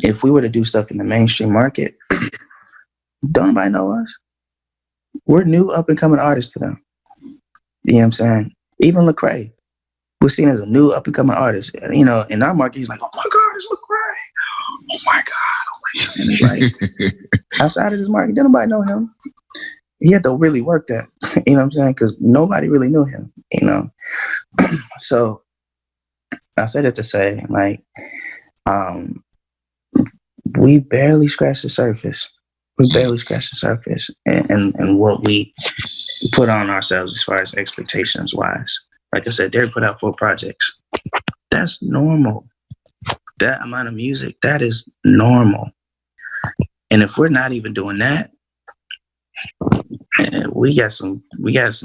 if we were to do stuff in the mainstream market, don't nobody know us. We're new up and coming artists to them. You know what I'm saying? Even Lecrae, we're seen as a new up and coming artist. You know, in our market, he's like, oh my God, it's Lecrae. Oh my God. And it's like, outside of this market, don't nobody know him. He had to really work that, you know what I'm saying? Because nobody really knew him, you know? So I said it to say, we barely scratched the surface. We barely scratched the surface and what we put on ourselves as far as expectations wise. Like I said, Derek put out 4 projects. That's normal. That amount of music, that is normal. And if we're not even doing that, we got some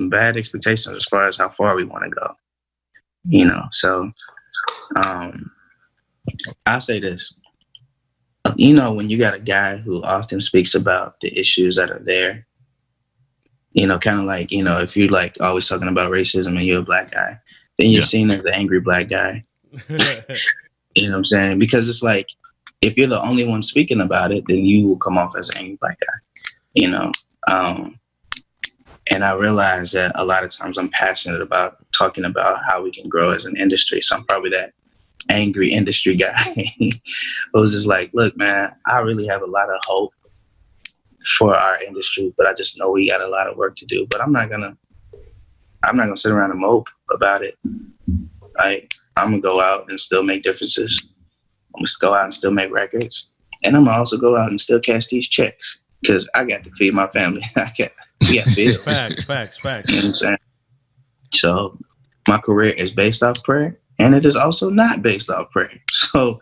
bad expectations as far as how far we want to go, you know. So I'll say this, you know, when you got a guy who often speaks about the issues that are there, You know, kind of like, you know, if you're like always talking about racism and you're a black guy, then you're seen as the angry black guy. You know what I'm saying? Because it's like, if you're the only one speaking about it, then you will come off as an angry black guy, you know? And I realize that a lot of times I'm passionate about talking about how we can grow as an industry. So I'm probably that angry industry guy who's just like, look, man, I really have a lot of hope for our industry, but I just know we got a lot of work to do. But I'm not gonna sit around and mope about it. Like, I'm gonna go out and still make differences. I'm gonna go out and still make records, and I'm gonna also go out and still cash these checks because I got to feed my family. We got bills. Facts. You know what I'm saying? So my career is based off prayer, and it is also not based off prayer. So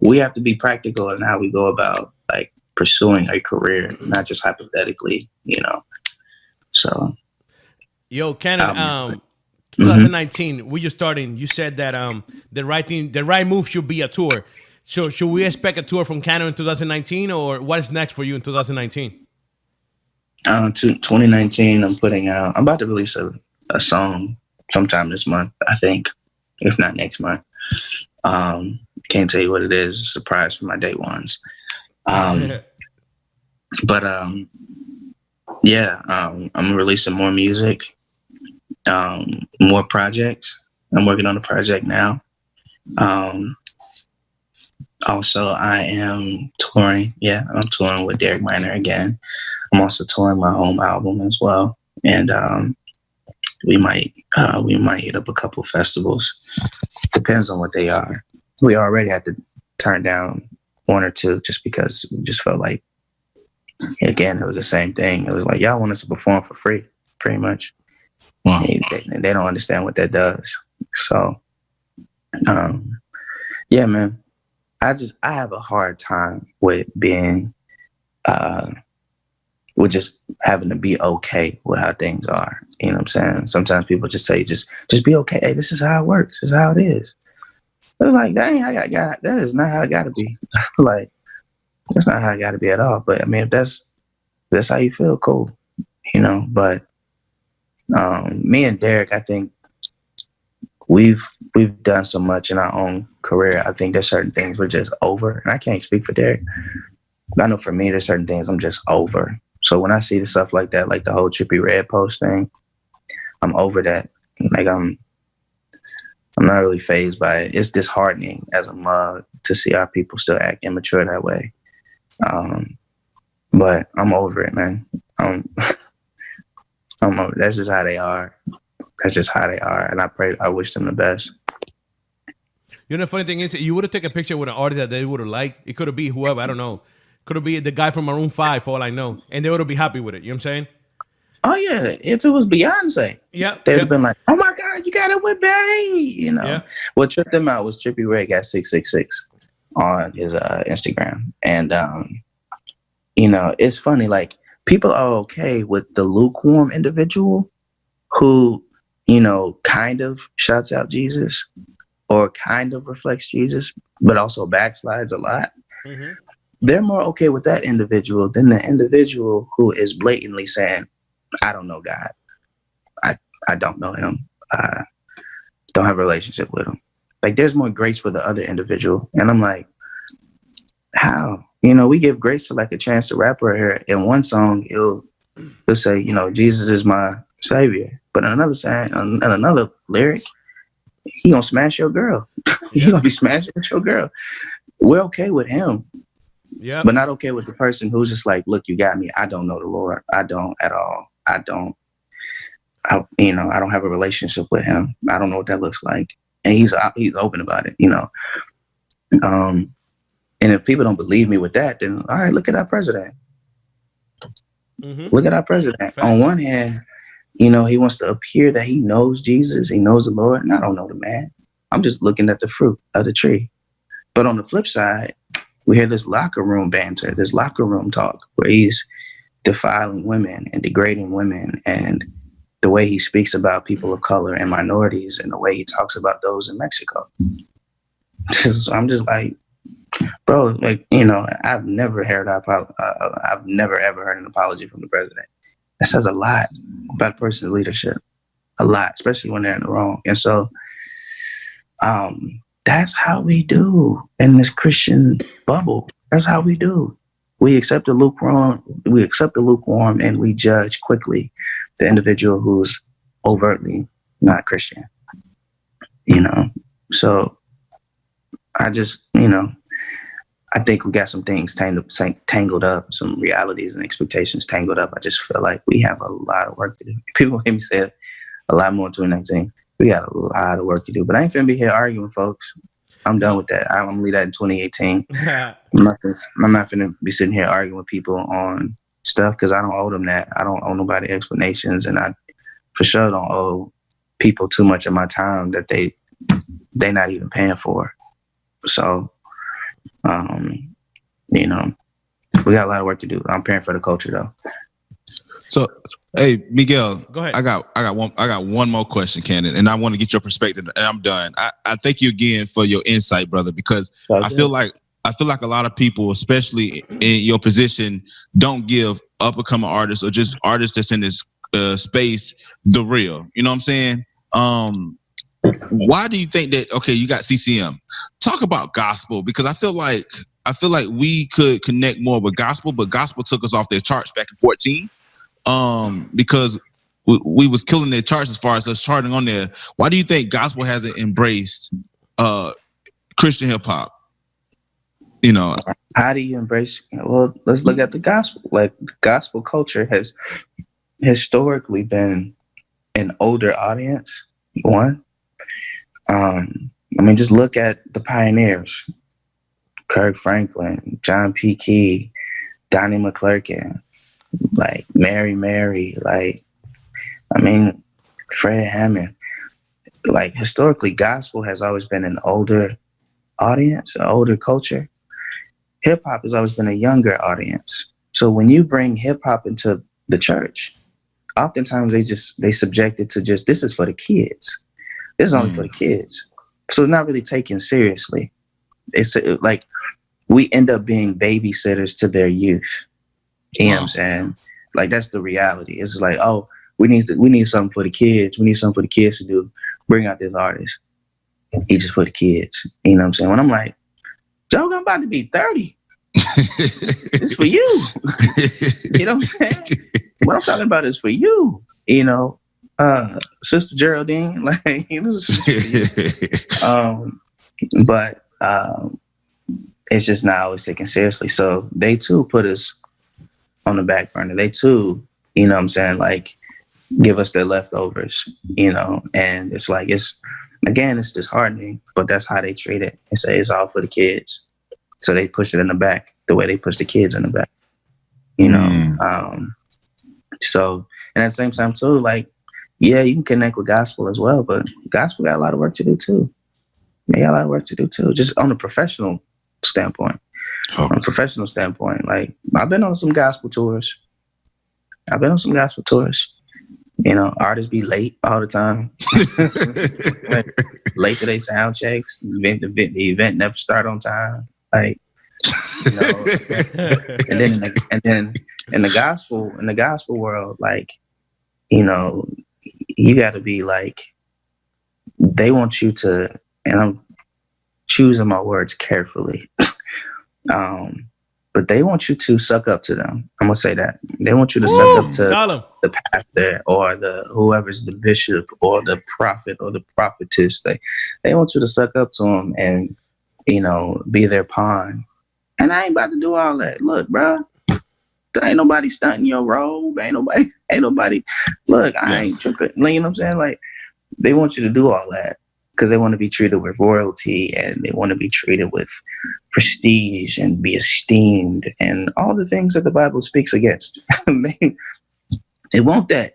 we have to be practical in how we go about like pursuing a career, not just hypothetically, you know. So, yo, Cannon, 2019, we just starting. You said that the right move should be a tour. So should we expect a tour from Canada in 2019, or what is next for you in 2019? 2019, I'm about to release a song sometime this month, I think, if not next month. Can't tell you what it is. A surprise for my day ones. But I'm releasing more music, more projects. I'm working on a project now. Also, I am touring. Yeah, I'm touring with Derek Minor again. I'm also touring my home album as well, and we might hit up a couple festivals. Depends on what they are. We already had to turn down one or two just because we just felt like, again, it was the same thing. It was like, y'all want us to perform for free, pretty much. Wow. They don't understand what that does. So, yeah, man. I have a hard time with being, with just having to be okay with how things are. You know what I'm saying? Sometimes people just say, just be okay. Hey, this is how it works. This is how it is. It was like, dang, that is not how it got to be. Like, that's not how it got to be at all. But I mean, if that's how you feel, cool. You know, but me and Derek, I think we've done so much in our own career. I think there's certain things we're just over. And I can't speak for Derek. But I know for me, there's certain things I'm just over. So when I see the stuff like that, like the whole Trippie Redd post thing, I'm over that. Like I'm not really fazed by it. It's disheartening as a mug to see our people still act immature that way. But I'm over it, man. I'm over. That's just how they are. That's just how they are. And I wish them the best. You know, the funny thing is, you would have taken a picture with an artist that they would have liked. It could have been whoever, I don't know. Could have been the guy from Maroon 5, for all I know. And they would have been happy with it. You know what I'm saying? Oh, yeah. If it was Beyonce, they would have been like, oh, my God, you got it with Bay. You know? Yeah. What tripped them out was Trippie Redd got 666 on his Instagram. And, you know, it's funny. Like, people are okay with the lukewarm individual who, you know, kind of shouts out Jesus or kind of reflects Jesus, but also backslides a lot. Mm-hmm. They're more okay with that individual than the individual who is blatantly saying, I don't know God. I don't know him. I don't have a relationship with him. Like, there's more grace for the other individual. And I'm like, how? You know, we give grace to like a Chance the Rapper here. In one song, he'll say, you know, Jesus is my savior. But in another song, in another lyric, he gonna smash your girl. He gonna be smashing your girl. We're okay with him. Yeah. But not okay with the person who's just like, look, you got me. I don't know the Lord. I don't at all. I don't have a relationship with him. I don't know what that looks like. And he's open about it, you know. And if people don't believe me with that, then all right, look at our president. Mm-hmm. Look at our president. On one hand, you know, he wants to appear that he knows Jesus, he knows the Lord, and I don't know the man. I'm just looking at the fruit of the tree. But on the flip side, we hear this locker room banter, this locker room talk where he's defiling women and degrading women, and the way he speaks about people of color and minorities and the way he talks about those in Mexico. So I'm just like, bro, like, you know, I've never ever heard an apology from the president. that says a lot about a person's leadership. A lot, especially when they're in the wrong. And so that's how we do in this Christian bubble. That's how we do. We accept the lukewarm, and we judge quickly the individual who's overtly not Christian. So I just, I think we got some things tangled up, some realities and expectations tangled up. I just feel like we have a lot of work to do. People hear me say it a lot more in 2019. We got a lot of work to do, but I ain't finna be here arguing, folks. I'm done with that. I'm gonna leave that in 2018. I'm not finna be sitting here arguing with people on stuff because I don't owe them that. I don't owe nobody explanations, and I for sure don't owe people too much of my time that they not even paying for. So, we got a lot of work to do. I'm praying for the culture though. So, hey, Miguel, go ahead. I got one more question, Cannon, and I want to get your perspective, and I'm done. I thank you again for your insight, brother, because I feel like a lot of people, especially in your position, don't give up-and-coming artists or just artists that's in this space the real. You know what I'm saying? Why do you think that? Okay, you got CCM. Talk about gospel, because I feel like we could connect more with gospel, but gospel took us off their charts back in 2014. Because we was killing their charts as far as us charting on there. Why do you think gospel hasn't embraced Christian hip hop? How do you embrace? Well, let's look at the gospel. Like, gospel culture has historically been an older audience. One, just look at the pioneers: Kirk Franklin, John P. Key, Donnie McClurkin, like Mary, Fred Hammond. Like, historically, gospel has always been an older audience, an older culture. Hip hop has always been a younger audience. So when you bring hip hop into the church, oftentimes they subject it to just, this is for the kids. This is only for the kids. So it's not really taken seriously. It's like we end up being babysitters to their youth. You know what I'm saying? Like, that's the reality. It's like, oh, we need something for the kids. We need something for the kids to do. Bring out this artist. He's just for the kids. You know what I'm saying? When I'm like, Joe, I'm about to be 30. It's for you. You know what I'm saying? What I'm talking about is for you. Sister Geraldine, like, but it's just not always taken seriously. So they too put us on the back burner. They too, you know what I'm saying, like, give us their leftovers, and it's like, it's disheartening, but that's how they treat it and say it's all for the kids. So they push it in the back the way they push the kids in the back, So, and at the same time too, like, yeah, you can connect with gospel as well, but gospel got a lot of work to do too. They got a lot of work to do too, just on a professional standpoint. Oh. On a professional standpoint, like, I've been on some gospel tours. Artists be late all the time. Late to their sound checks. The event never start on time. Like, and then in the gospel world, like, you got to be like, they want you to, and I'm choosing my words carefully. But they want you to suck up to them. I'm gonna say that. They want you to suck up to the pastor or whoever's the bishop or the prophet or the prophetess. They want you to suck up to them and, be their pawn. And I ain't about to do all that. Look, bro, there ain't nobody stunting your robe. Ain't nobody. Look, I ain't tripping. You know what I'm saying? Like, they want you to do all that because they want to be treated with royalty and they want to be treated with prestige and be esteemed and all the things that the Bible speaks against. They want that,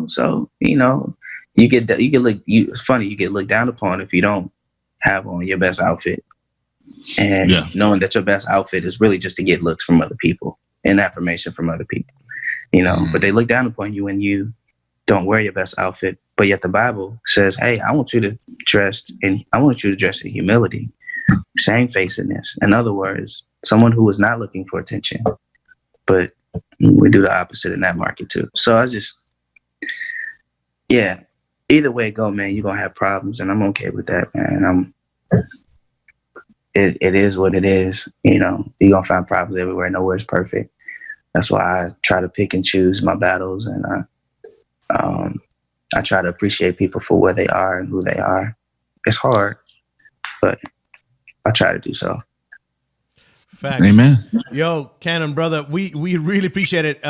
So, you get looked down upon if you don't have on your best outfit, and knowing that your best outfit is really just to get looks from other people and affirmation from other people, But they look down upon you when you don't wear your best outfit. But yet the Bible says, hey, I want you to dress in humility, shamefacedness. In other words, someone who is not looking for attention, but We do the opposite in that market too. So I just, yeah, either way it go, man, you're going to have problems, and I'm okay with that, man. It is what it is. You're going to find problems everywhere. Nowhere is perfect. That's why I try to pick and choose my battles, and I try to appreciate people for where they are and who they are. It's hard, but I try to do so. Facts. Amen. Yo, Cannon, brother, we really appreciate it.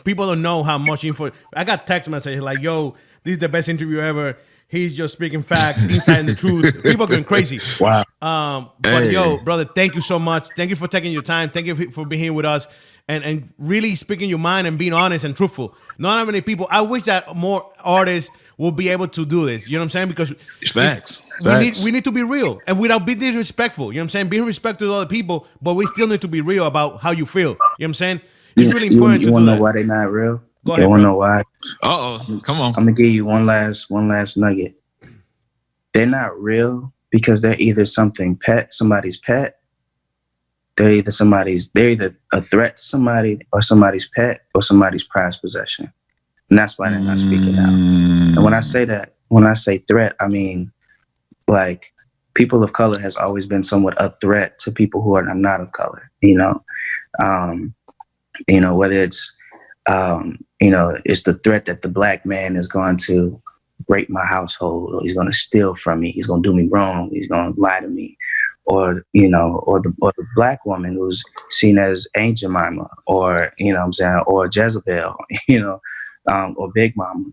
People don't know how much info. I got text messages like, yo, this is the best interview ever. He's just speaking facts, inside the truth. People are going crazy. Wow. But yo, brother, thank you so much. Thank you for taking your time. Thank you for being here with us and really speaking your mind and being honest and truthful. Not that many people. I wish that more artists will be able to do this. You know what I'm saying? Because it's facts. We need to be real and without being disrespectful. You know what I'm saying? Being respectful to other people, but we still need to be real about how you feel. You know what I'm saying? It's really important you to want do to know that. why they're not real? Go ahead, You want to bro. know why? Come on. I'm gonna give you one last nugget. They're not real because they're either somebody's pet. They're either a threat to somebody or somebody's pet or somebody's prized possession. And that's why they're not speaking out. And when I say threat, I mean, like, people of color has always been somewhat a threat to people who are not of color, whether it's, it's the threat that the black man is going to rape my household, or he's going to steal from me. He's going to do me wrong. He's going to lie to me. Or the black woman who's seen as Aunt Jemima, or, or Jezebel, or Big Mama,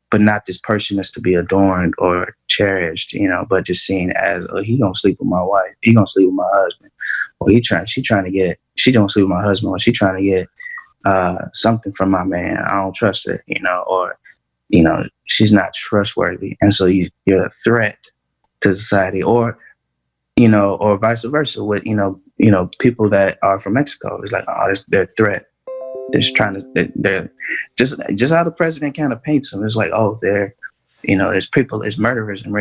but not this person is to be adorned or cherished, but just seen as, oh, he gonna sleep with my wife, he gonna sleep with my husband, or she don't sleep with my husband, or she trying to get something from my man. I don't trust her, or she's not trustworthy, and so you're a threat to society, or vice versa with people that are from Mexico. It's like, oh, they're a threat. They're just how the president kind of paints them. It's like, oh, there's murderers in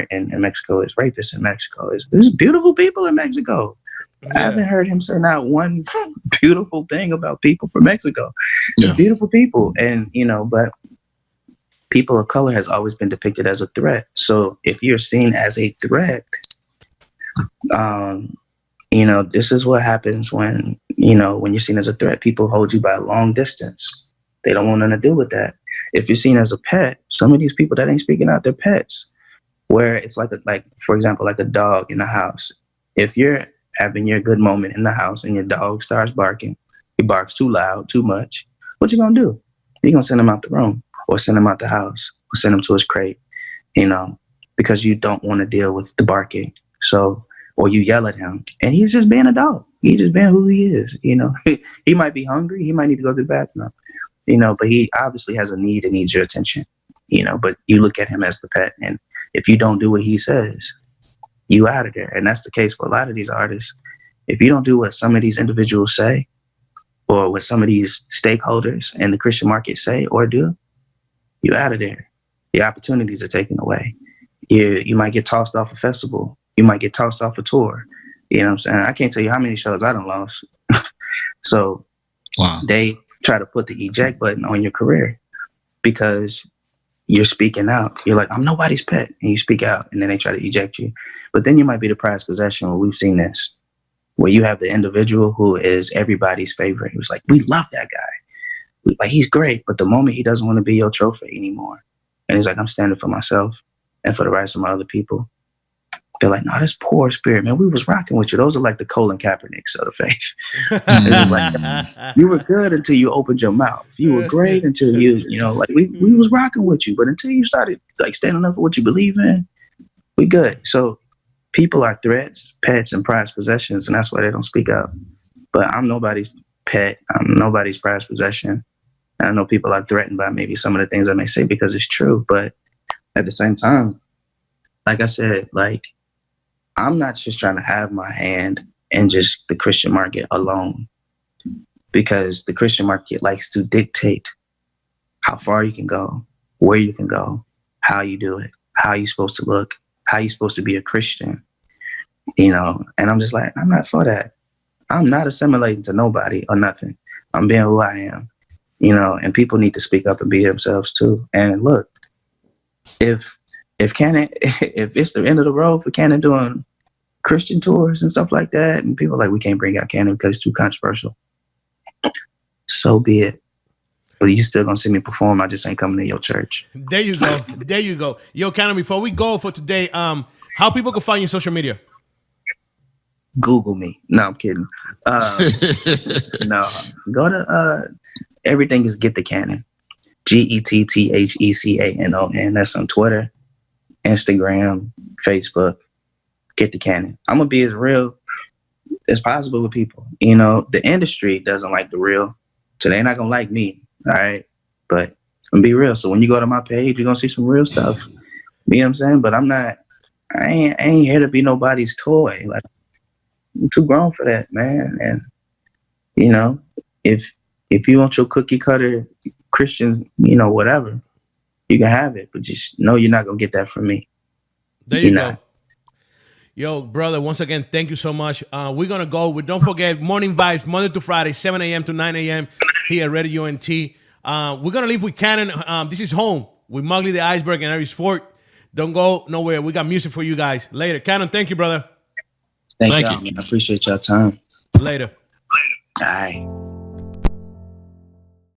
Mexico, there's rapists in Mexico, there's beautiful people in Mexico. Yeah. I haven't heard him say not one beautiful thing about people from Mexico. They're beautiful people, and but people of color has always been depicted as a threat. So if you're seen as a threat, this is what happens when you're seen as a threat. People hold you by a long distance. They don't want nothing to do with that. If you're seen as a pet, some of these people that ain't speaking out, they're pets. Where it's like for example, like a dog in the house. If you're having your good moment in the house and your dog starts barking, he barks too loud, too much, what you gonna do? You're gonna send him out the room, or send him out the house, or send him to his crate, because you don't want to deal with the barking. So, or you yell at him, and he's just being a dog. He's just being who he is. He might be hungry. He might need to go to the bathroom. But he obviously has a need and needs your attention. But you look at him as the pet, and if you don't do what he says, you out of there. And that's the case for a lot of these artists. If you don't do what some of these individuals say, or what some of these stakeholders in the Christian market say or do, you out of there. Your opportunities are taken away. You might get tossed off a festival. You might get tossed off a tour. You know what I'm saying? I can't tell you how many shows I done lost. So wow. They try to put the eject button on your career because you're speaking out. You're like, I'm nobody's pet. And you speak out, and then they try to eject you. But then you might be the prized possession. Where we've seen this, where you have the individual who is everybody's favorite. Who's like, we love that guy. Like, he's great. But the moment he doesn't want to be your trophy anymore, and he's like, I'm standing for myself and for the rights of my other people. They're like, no, that's poor spirit, man. We was rocking with you. Those are like the Colin Kaepernicks of the faith. It's just like, you were good until you opened your mouth. You were great until we was rocking with you. But until you started like standing up for what you believe in, we good. So people are threats, pets, and prized possessions, and that's why they don't speak out. But I'm nobody's pet. I'm nobody's prized possession. And I know people are threatened by maybe some of the things I may say because it's true. But at the same time, like I said, like, I'm not just trying to have my hand in just the Christian market alone, because the Christian market likes to dictate how far you can go, where you can go, how you do it, how you're supposed to look, how you're supposed to be a Christian, and I'm just like, I'm not for that. I'm not assimilating to nobody or nothing. I'm being who I am, you know, and people need to speak up and be themselves too. And look, if Cannon, if it's the end of the road for Cannon doing Christian tours and stuff like that, and people are like, we can't bring out Cannon because it's too controversial, so be it. But you still gonna see me perform. I just ain't coming to your church. There you go. There you go. Yo, Cannon, before we go for today, how people can find you on social media? Google me. No, I'm kidding. No, go to everything is Get the Cannon. GETTHECANON. That's on Twitter, Instagram, Facebook. Get the Cannon. I'm gonna be as real as possible with people. You know, the industry doesn't like the real, so they're not gonna like me. All right, but I'm be real. So when you go to my page, you're gonna see some real stuff. You know what I'm saying? But I ain't here to be nobody's toy. Like, I'm too grown for that, man. And you know, if you want your cookie cutter Christian, you know, whatever, you can have it. But just know you're not gonna get that from me. There you go. Yo, brother, once again, thank you so much. We're going to go. Don't forget, Morning Vibes, Monday to Friday, 7 a.m. to 9 a.m. here at Radio UNT. We're going to leave with Cannon. This is home with Mugly the Iceberg and Aries Fort. Don't go nowhere. We got music for you guys. Later. Cannon, thank you, brother. Thank you. Man. I appreciate your time. Later. All right.